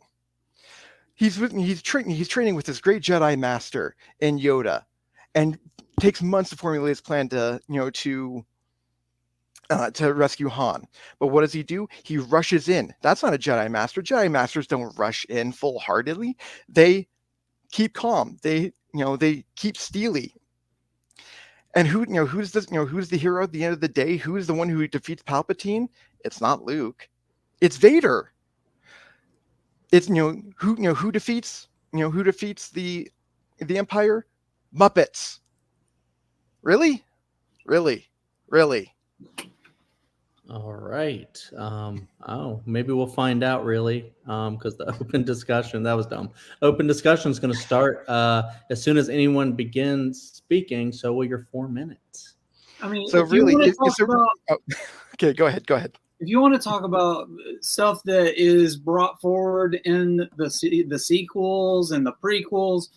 He's training with his great Jedi master in Yoda, and takes months to formulate his plan to rescue Han. But what does he do? He rushes in. That's not a Jedi master. Jedi masters don't rush in full-heartedly. They keep calm. They keep steely. And who's the hero at the end of the day? Who's the one who defeats Palpatine? It's not Luke. It's Vader. It's who defeats the Empire? Muppets. Really?
All right. Maybe we'll find out, really, because the open discussion, that was dumb. Open discussion is going to start as soon as anyone begins speaking. So will your 4 minutes.
I mean,
so really, okay, go ahead.
If you want to talk about stuff that is brought forward in the sequels and the prequels,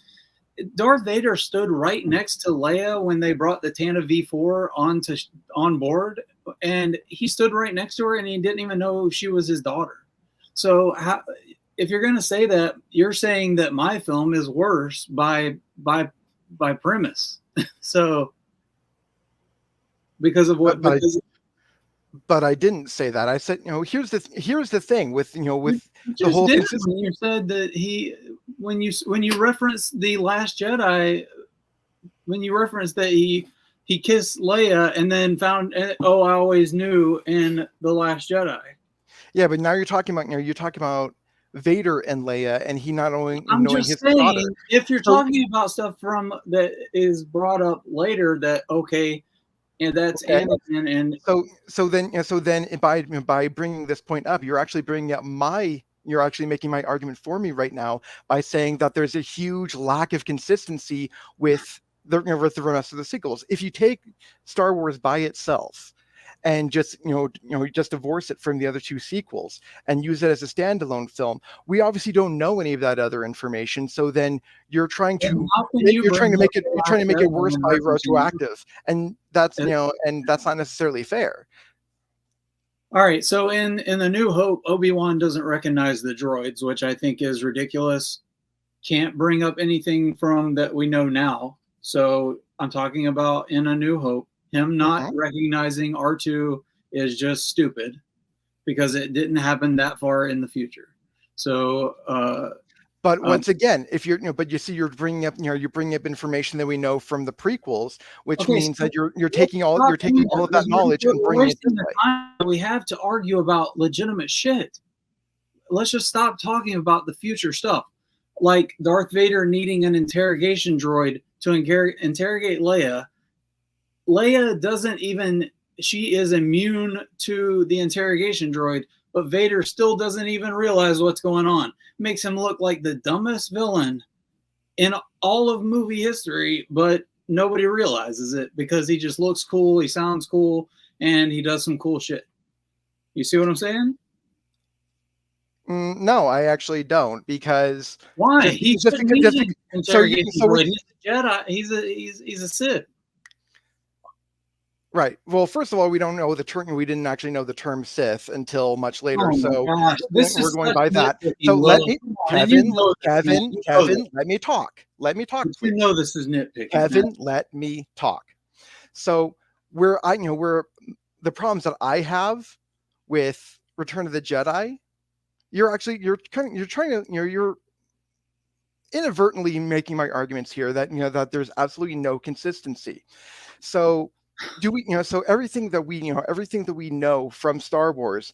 Darth Vader stood right next to Leia when they brought the Tana V4 on board, and he stood right next to her, and he didn't even know she was his daughter. So, if you're going to say that, you're saying that my film is worse by premise. So, because of what.
But I didn't say that. I said, here's the thing with the whole.
You said that when you reference the Last Jedi, when you reference that he kissed Leia and then found, I always knew in the Last Jedi.
Yeah, but now you're talking about Vader and Leia, and he not only
I'm
knowing
just
his
saying,
daughter.
if you're talking about stuff from that is brought up later, that okay. And that's
okay.
Anakin, and
so then by bringing this point up, you're actually making my argument for me right now by saying that there's a huge lack of consistency with the rest of the sequels. If you take Star Wars by itself, and just just divorce it from the other two sequels and use it as a standalone film. We obviously don't know any of that other information, so then you're trying to make it worse by retroactive, and that's and that's not necessarily fair.
All right, so in the New Hope, Obi-Wan doesn't recognize the droids, which I think is ridiculous. Can't bring up anything from that we know now. So I'm talking about in A New Hope, him not recognizing R2 is just stupid because it didn't happen that far in the future. So,
but once again, if you're, but you see, you're bringing up information that we know from the prequels, which means that you're taking all of that knowledge and bringing it this way.
We have to argue about legitimate shit. Let's just stop talking about the future stuff, like Darth Vader needing an interrogation droid to interrogate Leia. Leia doesn't even, she is immune to the interrogation droid, but Vader still doesn't even realize what's going on. Makes him look like the dumbest villain in all of movie history, but nobody realizes it because he just looks cool, he sounds cool, and he does some cool shit. You see what I'm saying?
No, I actually don't, because
why? He's just he's a Jedi. He's a Sith.
Right. Well, first of all, we don't know the term. We didn't actually know the term Sith until much later.
So
we're going by that. So let me, Kevin, let me talk. Let me talk.
You know this is nitpicking.
Kevin, let me talk. So the problems that I have with Return of the Jedi, you're inadvertently making my arguments here that that there's absolutely no consistency. So so everything that we know from Star Wars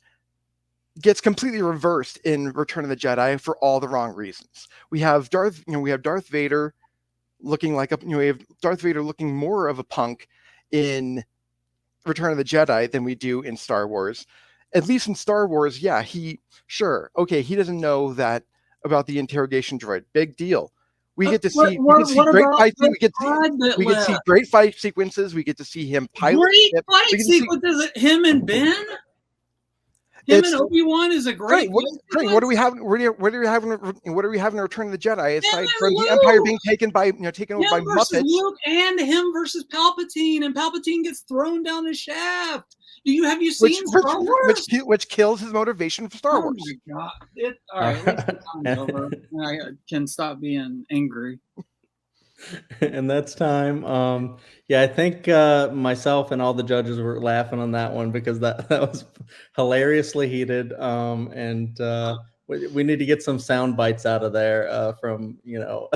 gets completely reversed in Return of the Jedi for all the wrong reasons. We have Darth Vader looking like Darth Vader looking more of a punk in Return of the Jedi than we do in Star Wars. At least in Star Wars, he doesn't know that about the interrogation droid. Big deal. We get to see great fight sequences. We get to see him pilot.
Great fight sequences. Him and Ben. Him and Obi-Wan is a great.
What do we have? What do we have in Return of the Jedi aside from the Empire being taken over by Muppets?
Luke and him versus Palpatine, and Palpatine gets thrown down the shaft. Have you seen Star Wars?
Which kills his motivation for Star Wars.
Oh my God! All right, time's over. I can stop being angry.
And that's time. I think myself and all the judges were laughing on that one because that was hilariously heated. And we need to get some sound bites out of there from because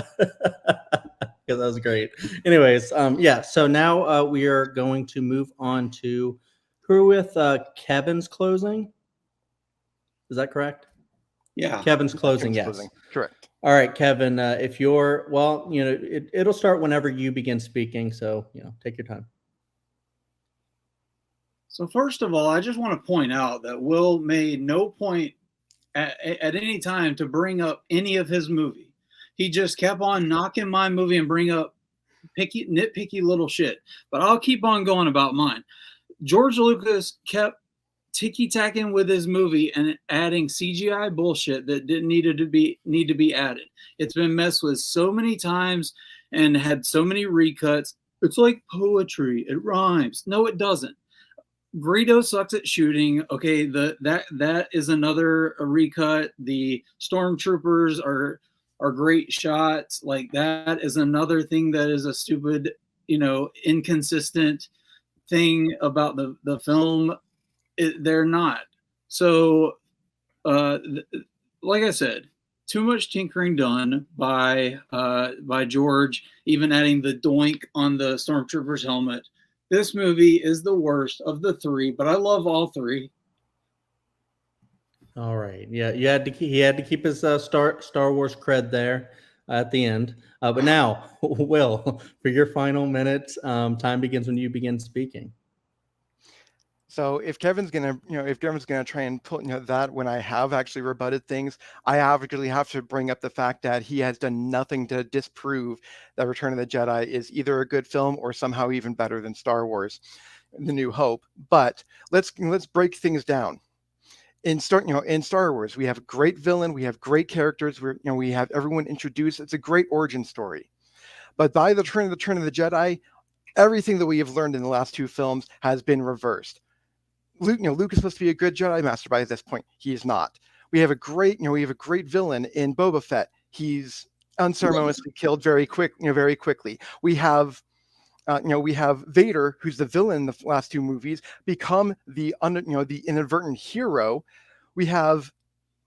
that was great. Anyways, so now we are going to move on to who are with Kevin's closing. Is that correct?
Yeah,
Kevin's closing. Yes,
closing. Correct.
All right, Kevin, if you're, it'll start whenever you begin speaking. So, take your time.
So first of all, I just want to point out that Will made no point at any time to bring up any of his movie. He just kept on knocking my movie and bring up nitpicky little shit. But I'll keep on going about mine. George Lucas kept ticky-tacking with his movie and adding CGI bullshit that didn't need to be added. It's been messed with so many times and had so many recuts. It's like poetry. It rhymes. No, it doesn't. Greedo sucks at shooting. Okay, that is another recut. The stormtroopers are great shots. Like that is another thing that is a stupid, inconsistent thing about the film. They're not. So, like I said, too much tinkering done by George, even adding the doink on the stormtrooper's helmet. This movie is the worst of the three, but I love all three.
All right. Yeah, he had to keep his Star Wars cred there at the end. But now, Will, for your final minutes, time begins when you begin speaking.
So if Kevin's gonna try and put that when I have actually rebutted things, I actually have to bring up the fact that he has done nothing to disprove that Return of the Jedi is either a good film or somehow even better than Star Wars. The New Hope. But let's break things down. In Star Wars, we have a great villain, we have great characters, we have everyone introduced. It's a great origin story. But by the turn of the Jedi, everything that we have learned in the last two films has been reversed. Luke is supposed to be a good Jedi Master by this point. He is not. We have a great villain in Boba Fett. He's unceremoniously killed very quickly. We have Vader, who's the villain in the last two movies, become the inadvertent hero. We have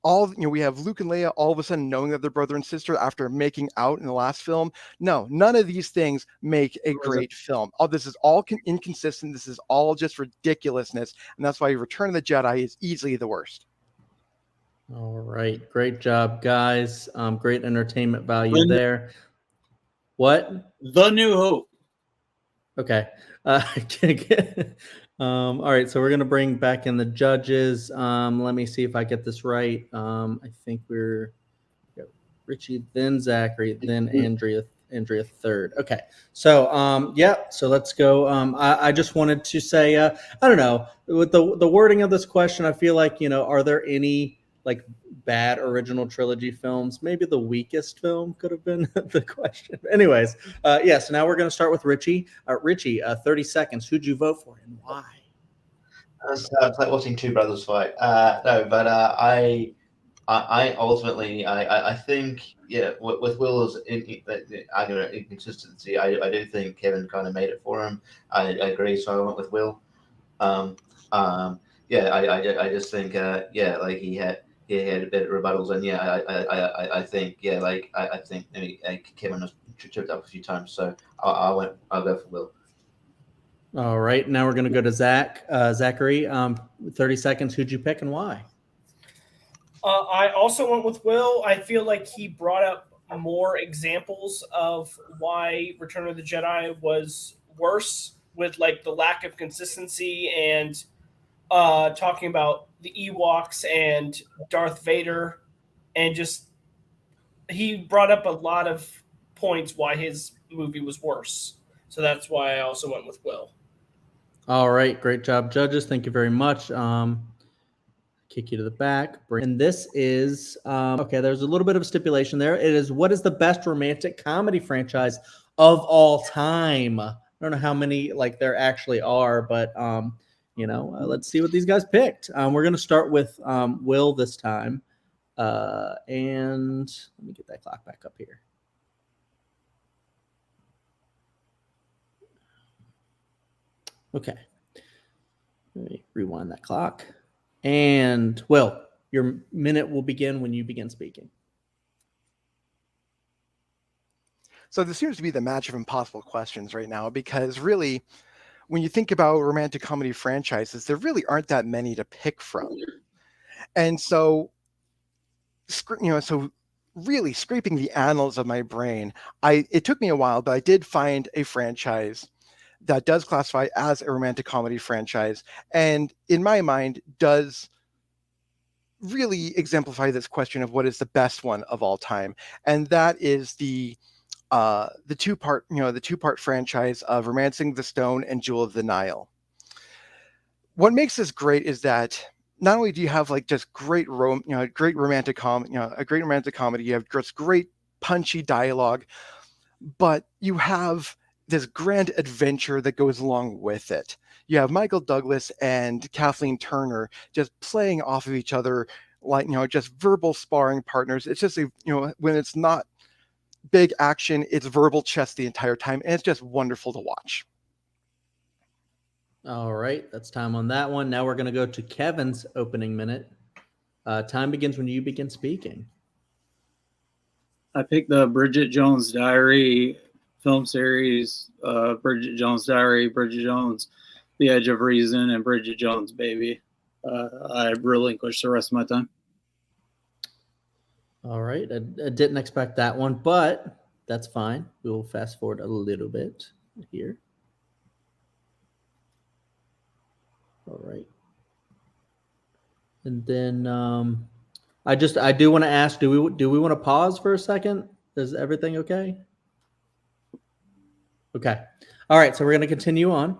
Luke and Leia all of a sudden knowing that they're brother and sister after making out in the last film. No, none of these things make a great film. This is all inconsistent. This is all just ridiculousness, and that's why Return of the Jedi is easily the worst.
All right, great job, guys. Great entertainment value there. What?
The New Hope.
Okay. All right, so we're gonna bring back in the judges. Let me see if I get this right. I think we got Richie, then Zachary, then Andrea third. Okay, so so let's go. I just wanted to say, I don't know, with the wording of this question, I feel like, are there any like bad original trilogy films? Maybe the weakest film could have been the question. Anyways, so now we're going to start with Richie. Richie, 30 seconds. Who'd you vote for and why?
It's like watching two brothers fight. I ultimately, I think, with Will's inconsistency, I do think Kevin kind of made it for him. I agree, so I went with Will. I just think, like he had a bit of rebuttals, and I think, I think maybe Kevin has tripped up a few times, so I'll go for Will.
All right, now we're going to go to Zachary. 30 seconds. Who'd you pick and why?
I also went with Will. I feel like he brought up more examples of why Return of the Jedi was worse, with like the lack of consistency and talking about the Ewoks and Darth Vader, and just he brought up a lot of points why his movie was worse. So that's why I also went with Will. All
right, great job, judges. Thank you very much. Kick you to the back. And this is, okay, there's a little bit of a stipulation there. It is, what is the best romantic comedy franchise of all time? I don't know how many like there actually are, but let's see what these guys picked. We're going to start with Will this time. And let me get that clock back up here. Okay. Let me rewind that clock. And Will, your minute will begin when you begin speaking.
So this seems to be the match of impossible questions right now, because really, when you think about romantic comedy franchises, there really aren't that many to pick from. And so, really scraping the annals of my brain, it took me a while, but I did find a franchise that does classify as a romantic comedy franchise, and in my mind does really exemplify this question of what is the best one of all time, and that is the two-part franchise of Romancing the Stone and Jewel of the Nile. What makes this great is that not only do you have like just great romantic comedy, you have just great punchy dialogue, but you have this grand adventure that goes along with it. You have Michael Douglas and Kathleen Turner just playing off of each other like, just verbal sparring partners. It's just, when it's not big action, it's verbal chess the entire time, and it's just wonderful to watch.
All right, that's time on that one. Now we're going to go to Kevin's opening minute. Time begins when you begin speaking.
I picked the Bridget Jones' Diary film series, Bridget Jones' Diary, Bridget Jones' The Edge of Reason, and Bridget Jones' Baby. I relinquished the rest of my time.
All right, I didn't expect that one, but that's fine. We will fast forward a little bit here. All right. And then I do want to ask, do we want to pause for a second? Is everything okay? Okay. All right, so we're going to continue on.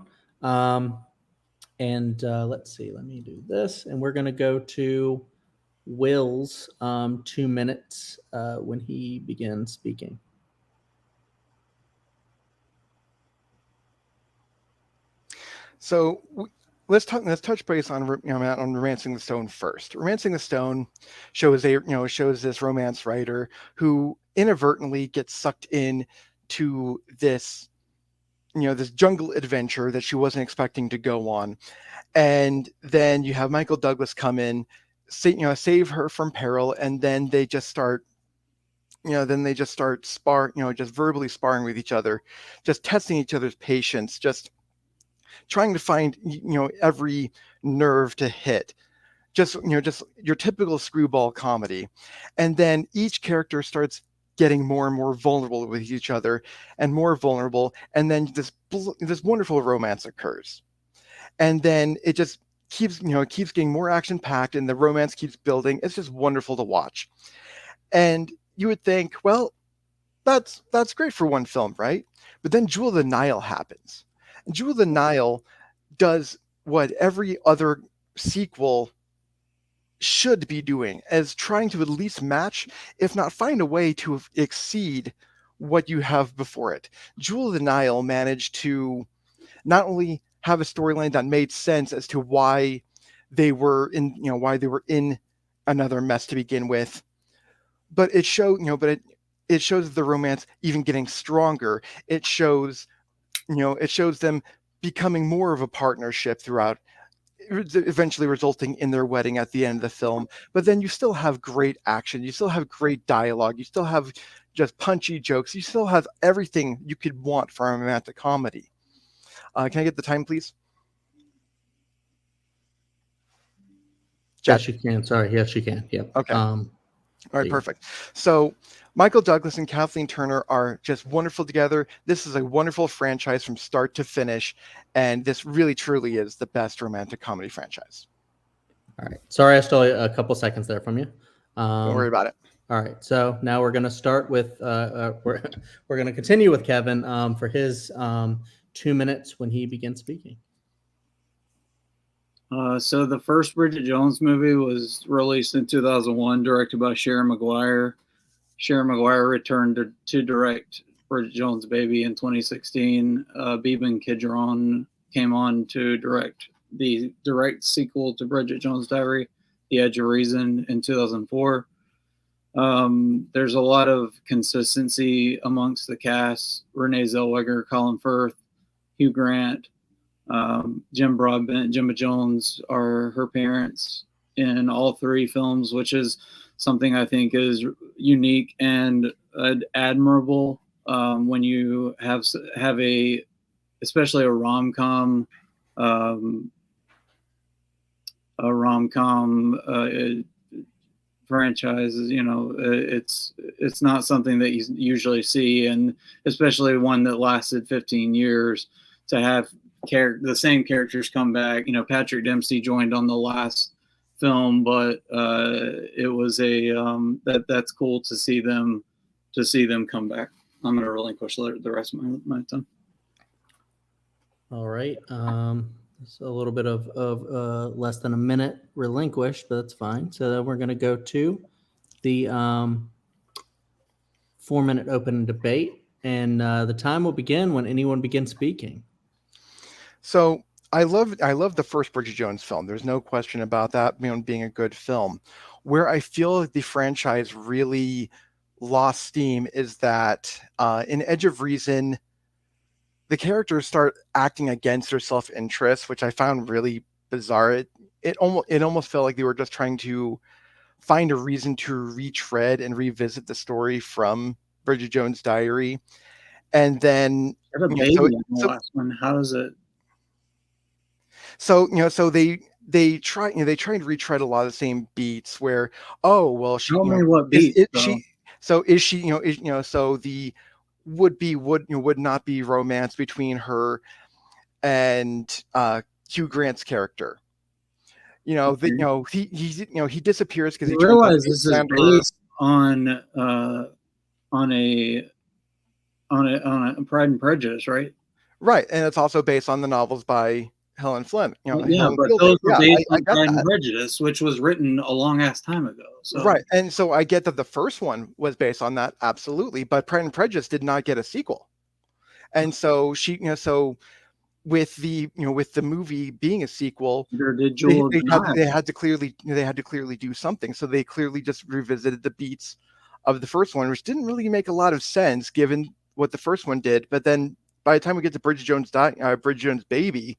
And let's see, let me do this. And we're going to go to Will's 2 minutes when he begins speaking.
So let's touch base on on Romancing the Stone first. Romancing the Stone shows this romance writer who inadvertently gets sucked in to this this jungle adventure that she wasn't expecting to go on, and then you have Michael Douglas come in, save her from peril, and then they just start just verbally sparring with each other, just testing each other's patience, just trying to find every nerve to hit, just your typical screwball comedy. And then each character starts getting more and more vulnerable with each other, and more vulnerable, and then this wonderful romance occurs. And then it just keeps getting more action packed, and the romance keeps building. It's just wonderful to watch. And you would think, well, that's great for one film, right? But then Jewel of the Nile happens. And Jewel of the Nile does what every other sequel should be doing, as trying to at least match, if not find a way to exceed what you have before it. Jewel of the Nile managed to not only have a storyline that made sense as to why they were in another mess to begin with, but it shows the romance even getting stronger. It shows them becoming more of a partnership throughout, eventually resulting in their wedding at the end of the film. But then you still have great action, you still have great dialogue, you still have just punchy jokes, you still have everything you could want for a romantic comedy. Can I get the time, please?
Yes, you can. Sorry. Yes, you can. Yep.
Okay. All right, perfect. So Michael Douglas and Kathleen Turner are just wonderful together. This is a wonderful franchise from start to finish, and this really, truly is the best romantic comedy franchise.
All right. Sorry, I stole a couple seconds there from you.
Don't worry about it.
All right. So now we're going to start with we're going to continue with Kevin for his 2 minutes when he begins speaking.
So the first Bridget Jones movie was released in 2001, directed by Sharon Maguire. Sharon Maguire returned to direct Bridget Jones' Baby in 2016. Beeban Kidron came on to direct the direct sequel to Bridget Jones' Diary, The Edge of Reason, in 2004. There's a lot of consistency amongst the cast. Renee Zellweger, Colin Firth, Hugh Grant, Jim Broadbent, Gemma Jones are her parents in all three films, which is something I think is unique and admirable when you have especially a rom-com franchises. It's not something that you usually see, and especially one that lasted 15 years to have the same characters come back. Patrick Dempsey joined on the last film, but it was that's cool to see them come back. I'm going to relinquish the rest of my time.
All right. It's a little bit of less than a minute relinquished, but that's fine. So then we're going to go to the 4 minute open debate, and the time will begin when anyone begins speaking.
So I love the first Bridget Jones film. There's no question about that being a good film. Where I feel like the franchise really lost steam is that in Edge of Reason, the characters start acting against their self-interest, which I found really bizarre. It almost felt like they were just trying to find a reason to retread and revisit the story from Bridget Jones' Diary, and then
last one. How is it?
So they try to retread a lot of the same beats. Where
tell me what beats.
So the would not be romance between her and Hugh Grant's character. He disappears because he
realizes this is based on a Pride and Prejudice, right?
Right, and it's also based on the novels by Helen Flynn.
Yeah,
Helen
but
Fielding.
those were
Yeah,
based
I
on
get
Pride and
that.
Prejudice, which was written a long ass time ago. So
Right, and so I get that the first one was based on that, absolutely, but Pride and Prejudice did not get a sequel, and so so with the with the movie being a sequel,
Or did Jewel
they had to clearly do something. So they clearly just revisited the beats of the first one, which didn't really make a lot of sense given what the first one did. But then by the time we get to Bridget Jones' Baby,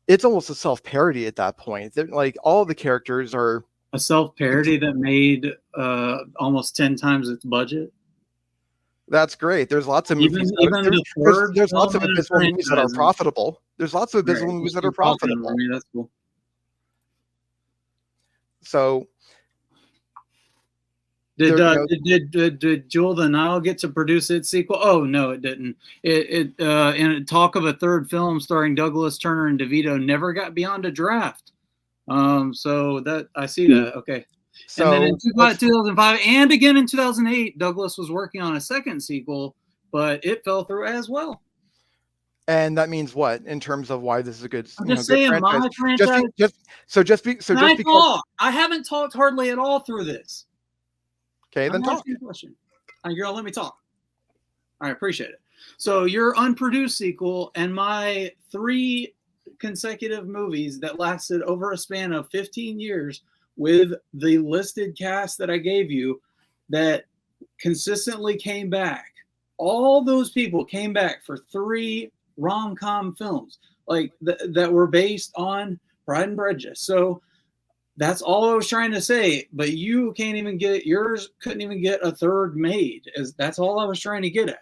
it's almost a self-parody at that point. Like all the characters are
a self-parody that made almost 10 times its budget.
That's great. There's lots of movies. There's lots of abysmal movies that are profitable. There's lots of abysmal movies that are profitable.
I mean, that's cool.
So,
did Jewel the Nile get to produce its sequel? Oh no, it didn't. It in talk of a third film starring Douglas Turner and DeVito never got beyond a draft. So that I see that. Okay. So, and then in 2005 and again in 2008, Douglas was working on a second sequel, but it fell through as well.
And that means what in terms of why this is a good?
I'm just saying,
good
my franchise.
Because
I haven't talked hardly at all through this.
Okay, then talk.
Question. You're gonna let me talk. I appreciate it. So your unproduced sequel and my 3 consecutive movies that lasted over a span of 15 years with the listed cast that I gave you that consistently came back. All those people came back for 3 rom-com films like that were based on Pride and Prejudice. So that's all I was trying to say, but you can't even get yours. Couldn't even get a third made. That's all I was trying to get at.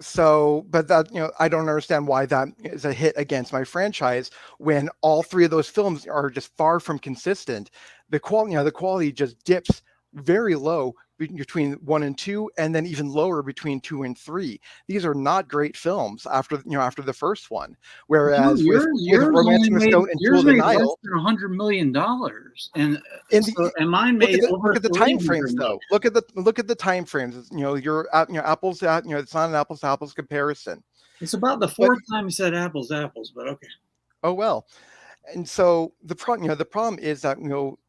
So, but that I don't understand why that is a hit against my franchise when all 3 of those films are just far from consistent. The quality just dips very low between 1 and 2, and then even lower between 2 and 3. These are not great films after the first one. Whereas with Romancing the Stone and Jewel the Nile,
less than $100 million, and mine made
look at the time frames though. Look at the time frames. Apples. It's not an apples to apples comparison.
It's about the 4th time you said apples to apples, but okay.
Oh well, and so the problem is that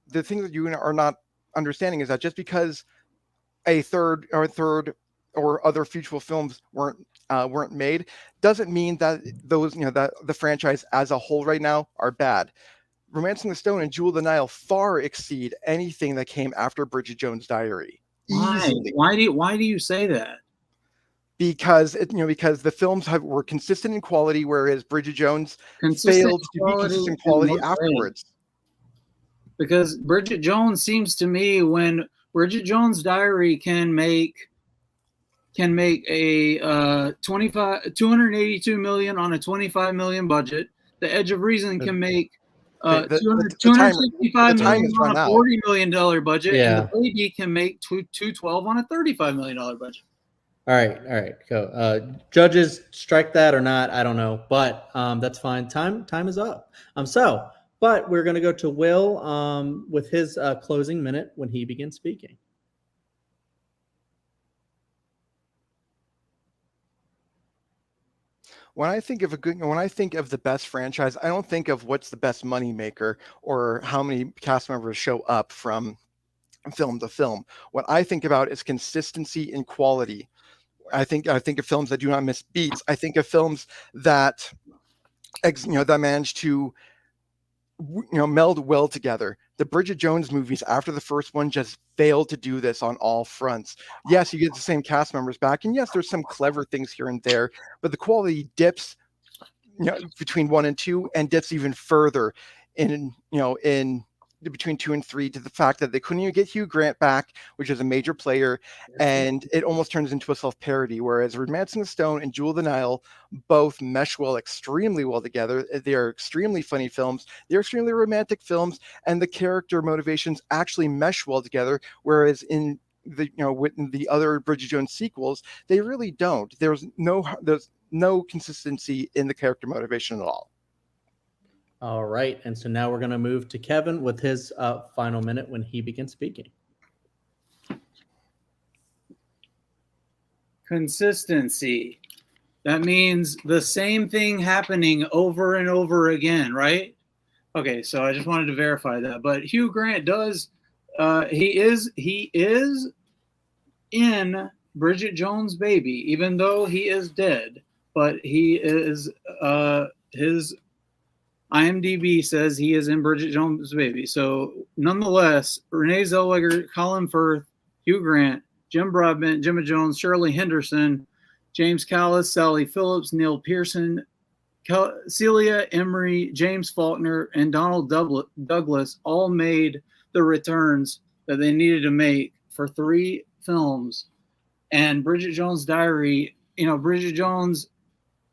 the thing that you are not understanding is that just because a third or other future films weren't made doesn't mean that those that the franchise as a whole right now are bad. Romancing the Stone and Jewel the Nile far exceed anything that came after Bridget Jones' Diary. Easily.
Why do you say that?
Because because the films were consistent in quality, whereas Bridget Jones failed to be consistent quality afterwards.
Because Bridget Jones seems to me, when Bridget Jones' Diary can make a 282 million on a 25 million budget. The Edge of Reason can make 265 million on a $40 million budget, and The Baby can make 212 on a $35 million budget.
All right, go. Judges, strike that or not, I don't know, but that's fine. Time is up. But we're going to go to Will with his closing minute when he begins speaking.
When I think of the best franchise, I don't think of what's the best money maker or how many cast members show up from film to film. What I think about is consistency and quality. I think of films that do not miss beats. I think of films that that manage to meld well together. The Bridget Jones movies after the first one just failed to do this on all fronts. Yes, you get the same cast members back, and yes, there's some clever things here and there, but the quality dips between 1 and 2, and dips even further in between 2 and 3 to the fact that they couldn't even get Hugh Grant back, which is a major player, and it almost turns into a self-parody, whereas Romancing the Stone and Jewel the Nile both mesh extremely well together. They are extremely funny films. They're extremely romantic films, and the character motivations actually mesh well together, whereas in with the other Bridget Jones sequels, they really don't. There's no consistency in the character motivation at all.
All right, and so now we're going to move to Kevin with his final minute when he begins speaking.
Consistency. That means the same thing happening over and over again, right? Okay, so I just wanted to verify that. But Hugh Grant does, he is in Bridget Jones' Baby, even though he is dead. But he is, his IMDb says he is in Bridget Jones' Baby. So nonetheless, Renee Zellweger, Colin Firth, Hugh Grant, Jim Broadbent, Gemma Jones, Shirley Henderson, James Callis, Sally Phillips, Neil Pearson, Celia Emery, James Faulkner, and Donald Douglas all made the returns that they needed to make for 3 films. And Bridget Jones' Diary, Bridget Jones,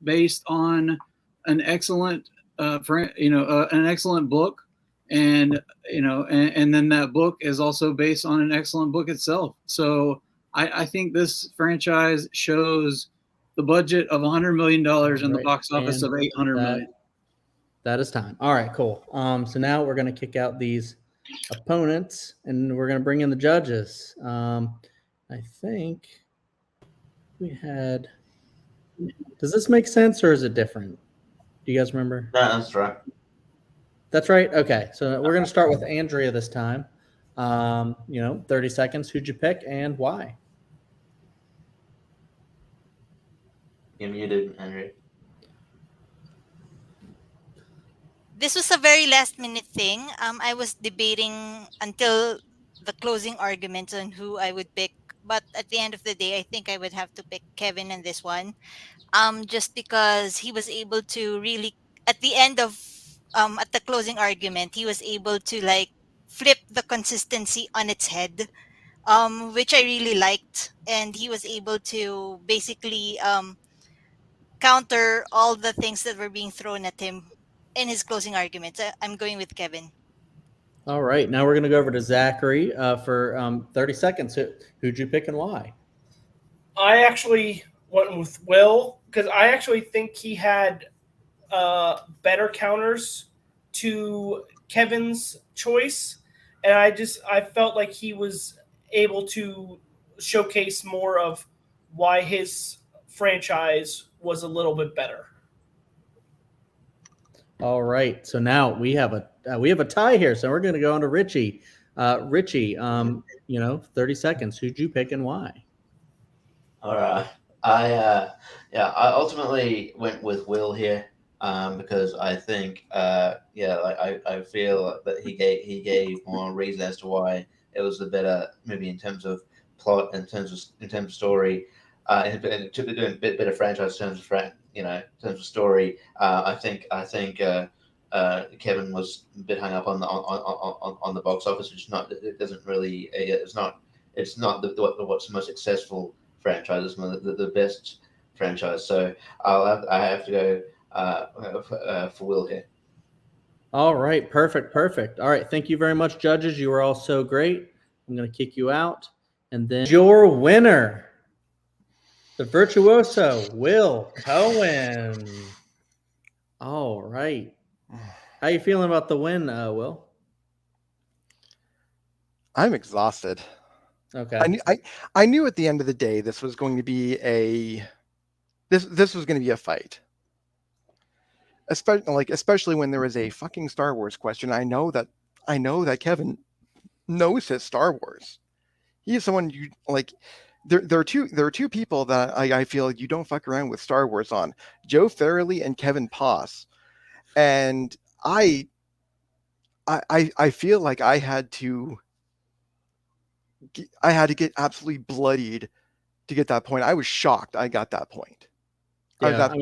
based on an excellent, an excellent book, and and then that book is also based on an excellent book itself. So I think this franchise shows the budget of $100 million and the box office of $800 million.
That is time. All right, cool. So now we're going to kick out these opponents and we're going to bring in the judges. I think we had. Does this make sense or is it different? Do you guys remember?
No, that's right.
That's right. Okay, so we're going to start with Andrea this time. 30 seconds. Who'd you pick and why?
You're muted, Andrea.
This was a very last minute thing. I was debating until the closing arguments on who I would pick, but at the end of the day, I think I would have to pick Kevin in this one. Just because he was able to really, at the end of at the closing argument, he was able to like flip the consistency on its head, which I really liked, and he was able to basically counter all the things that were being thrown at him in his closing arguments. I'm going with Kevin.
All right, now we're going to go over to Zachary for 30 seconds. Who'd you pick and why?
I actually went with Will because I actually think he had better counters to Kevin's choice, and I felt like he was able to showcase more of why his franchise was a little bit better.
All right, so now we have a tie here. So we're going to go on to Richie. Richie, 30 seconds. Who'd you pick and why?
All right. I ultimately went with Will here because I think I feel that he gave more reason as to why it was the better movie in terms of plot, in terms of story, and doing a bit better franchise in terms of story. I think Kevin was a bit hung up on the box office, which it's not what's the most successful franchise. It's the best franchise. So I have to go for Will here.
All right, perfect. All right, thank you very much, judges. You were all so great. I'm going to kick you out. And then your winner, the Virtuoso, Will Cohen. All right. How you feeling about the win, Will?
I'm exhausted.
Okay.
I knew at the end of the day this was going to be a fight. Especially when there was a fucking Star Wars question. I know that Kevin knows his Star Wars. He is someone you like. There are two people that I feel like you don't fuck around with Star Wars on: Joe Farrelly and Kevin Poss. And I feel like I had to get absolutely bloodied to get that point. I was shocked I got that point.
Yeah,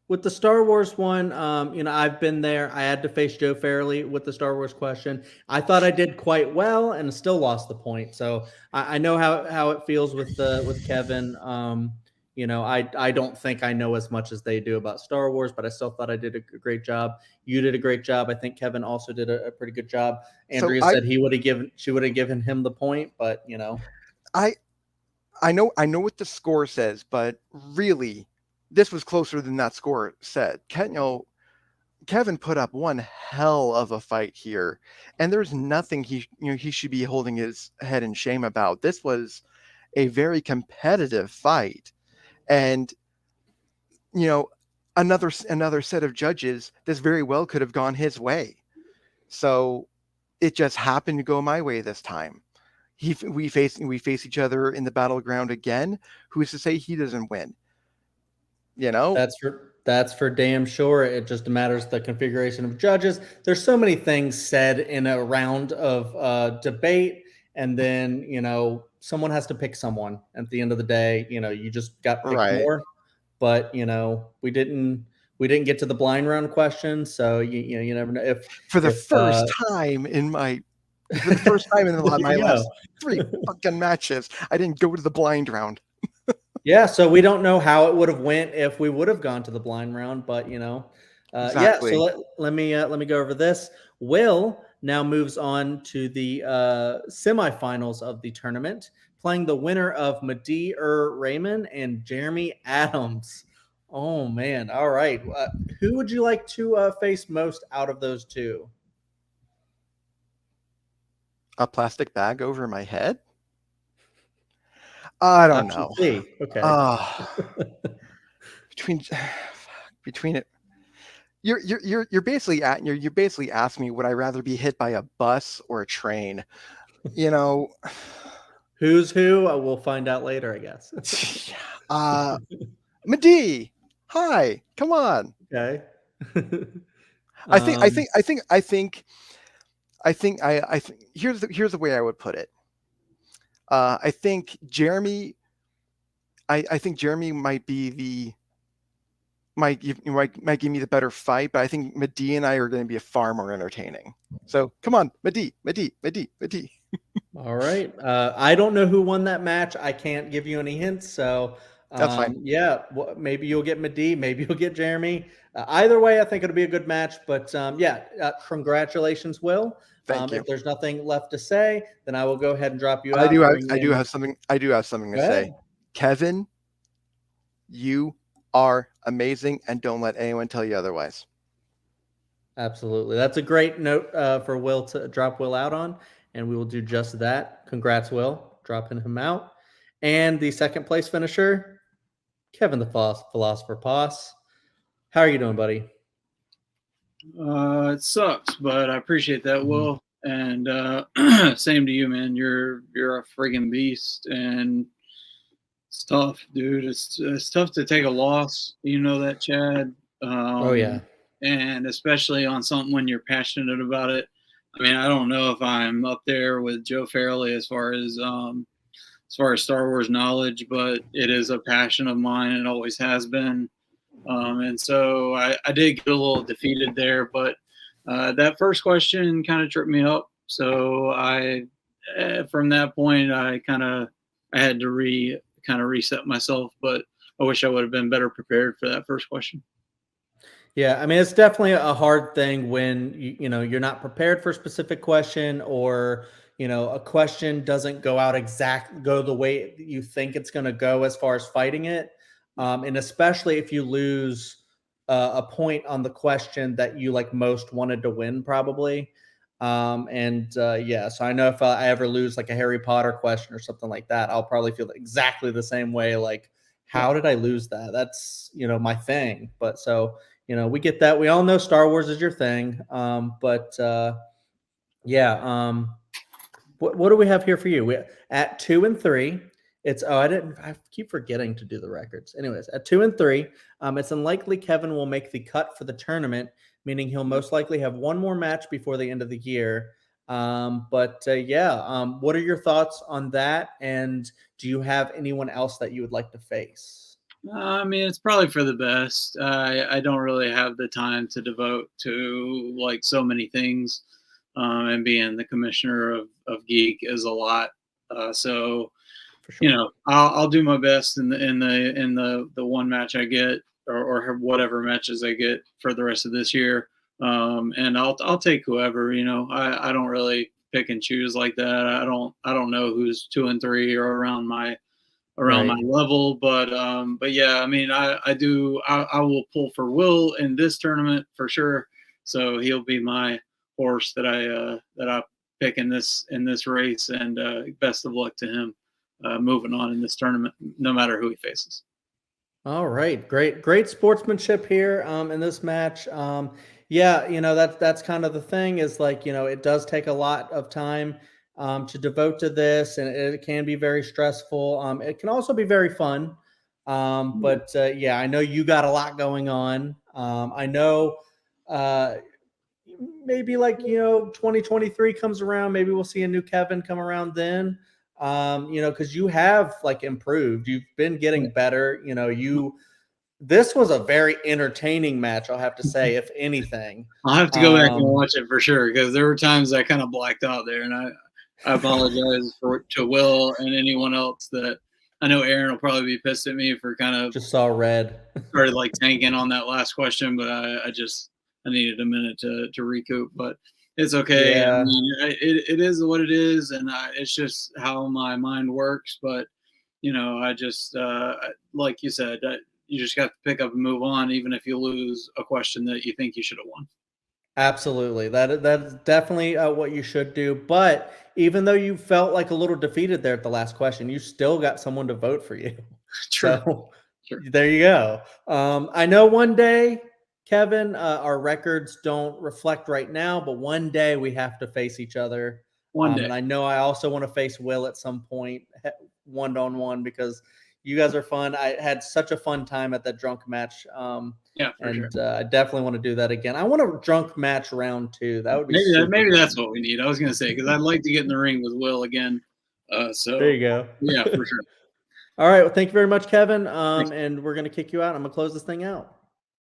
with the Star Wars one, I've been there. I had to face Joe Farrelly with the Star Wars question. I thought I did quite well and still lost the point. So I know how it feels with Kevin. I don't think I know as much as they do about Star Wars, but I still thought I did a great job. You did a great job. I think Kevin also did a pretty good job. Andrea said she would have given him the point, but
I know what the score says, but really, this was closer than that score said. Kevin put up one hell of a fight here, and there's nothing he should be holding his head in shame about. This was a very competitive fight, and you know, another set of judges, this very well could have gone his way. So it just happened to go my way this time. We face each other in the battleground again. Who's to say he doesn't win? You know,
That's for damn sure. It just matters the configuration of judges. There's so many things said in a round of debate, and then someone has to pick someone. At the end of the day, you just got picked
right?
more. But we didn't get to the blind round question, so you never know if
For the
if
first time in my
there you
last
go.
3 fucking matches, I didn't go to the blind round.
Yeah, so we don't know how it would have went if we would have gone to the blind round, but yeah.
Exactly.
So let me go over this. Will now moves on to the semifinals of the tournament, playing the winner of Medee Raymond and Jeremy Adams. Oh man! All right, who would you like to face most out of those two?
A plastic bag over my head? I don't
Option
know.
C. Okay.
Between it, you're basically asking me, would I rather be hit by a bus or a train?
Who's who? We'll find out later, I guess.
Medee, hi, come on.
Okay.
I think here's the way I would put it. I think Jeremy might be might give me the better fight, but I think Medee and I are going to be far more entertaining. So come on, Medee.
All right. I don't know who won that match. I can't give you any hints. So
That's fine.
Yeah, maybe you'll get Medee. Maybe you'll get Jeremy. Either way, I think it'll be a good match. But congratulations, Will.
Thank you.
If there's nothing left to say, then I will go ahead and drop you out.
I do have something to say. Kevin, you are amazing, and don't let anyone tell you otherwise.
Absolutely. That's a great note for Will to drop Will out on, and we will do just that. Congrats, Will, dropping him out. And the second place finisher, Kevin the Philosopher Poss. How are you doing, buddy?
It sucks, but I appreciate that, Will. And same to you, man. You're a friggin' beast, and it's tough, dude. It's tough to take a loss. You know that, Chad.
Oh yeah.
And especially on something when you're passionate about it. I mean, I don't know if I'm up there with Joe Farrelly as far as Star Wars knowledge, but it is a passion of mine. It always has been. And so I did get a little defeated there, but that first question kind of tripped me up. So from that point, I had to reset myself, but I wish I would have been better prepared for that first question.
Yeah, I mean, it's definitely a hard thing when you're not prepared for a specific question, or a question doesn't go the way you think it's going to go as far as fighting it, and especially if you lose a point on the question that you most wanted to win, probably. So I know if I ever lose like a Harry Potter question or something like that, I'll probably feel exactly the same way. Like, how did I lose that? That's my thing. But so. We get that. We all know Star Wars is your thing. What do we have here for you? At 2 and 3, I keep forgetting to do the records. Anyways, at 2 and 3, it's unlikely Kevin will make the cut for the tournament, meaning he'll most likely have one more match before the end of the year. What are your thoughts on that? And do you have anyone else that you would like to face?
I mean, it's probably for the best. I don't really have the time to devote to so many things, and being the commissioner of Geek is a lot. So, for sure. I'll do my best in the one match I get, or whatever matches I get for the rest of this year. And I'll take whoever. I don't really pick and choose like that. I don't know who's 2 and 3 or around my level, but yeah, I mean, I will pull for Will in this tournament for sure. So he'll be my horse that I pick in this race, and best of luck to him moving on in this tournament, no matter who he faces.
All right, great sportsmanship here in this match. Yeah, that's kind of the thing is like it does take a lot of time to devote to this, and it can be very stressful. It can also be very fun. But yeah, I know you got a lot going on. I know uh, maybe like 2023 comes around, maybe we'll see a new Kevin come around then. Because you have like improved, you've been getting better. This was a very entertaining match, I'll have to say, if anything.
I'll have to go back and watch it for sure, because there were times I kind of blacked out there, and I apologize to Will and anyone else that I know Aaron will probably be pissed at me for kind of
just saw red.
started like tanking on that last question, but I needed a minute to recoup, but it's okay.
Yeah.
I mean, it is what it is, and it's just how my mind works. But I just like you said, you just got to pick up and move on, even if you lose a question that you think you should have won.
Absolutely. That's definitely what you should do. But even though you felt like a little defeated there at the last question, you still got someone to vote for you.
True.
So
Sure.
there you go. I know one day, Kevin, our records don't reflect right now, but one day we have to face each other.
One day.
And I know I also want to face Will at some point, one-on-one, because you guys are fun. I had such a fun time at that drunk match.
Yeah, for sure.
I definitely want to do that again. I want a drunk match round 2. That would be
maybe that's what we need. I was going to say, because I'd like to get in the ring with Will again. So
there you go.
Yeah, for sure.
All right. Well, thank you very much, Kevin. And we're going to kick you out. I'm going to close this thing out.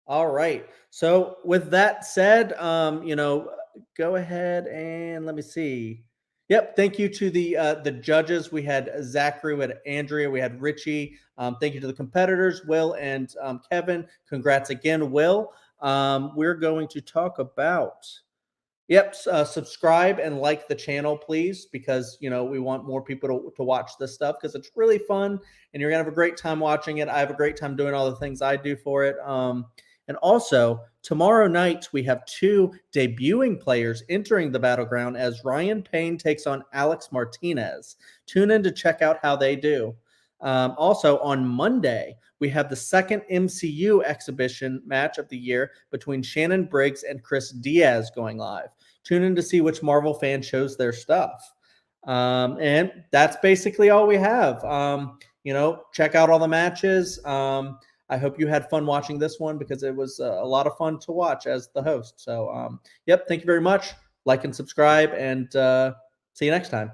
All right. So with that said, go ahead and let me see. Yep. Thank you to the judges. We had Zachary, we had Andrea, we had Richie. Thank you to the competitors, Will and Kevin. Congrats again, Will. We're going to talk about. Yep. Subscribe and like the channel, please, because, we want more people to watch this stuff because it's really fun and you're going to have a great time watching it. I have a great time doing all the things I do for it. And also, tomorrow night, we have 2 debuting players entering the Battleground as Ryan Payne takes on Alex Martinez. Tune in to check out how they do. Also, on Monday, we have the second MCU exhibition match of the year between Shannon Briggs and Chris Diaz going live. Tune in to see which Marvel fan shows their stuff. And that's basically all we have. Check out all the matches. I hope you had fun watching this one because it was a lot of fun to watch as the host. So, yep, thank you very much. Like and subscribe, and see you next time.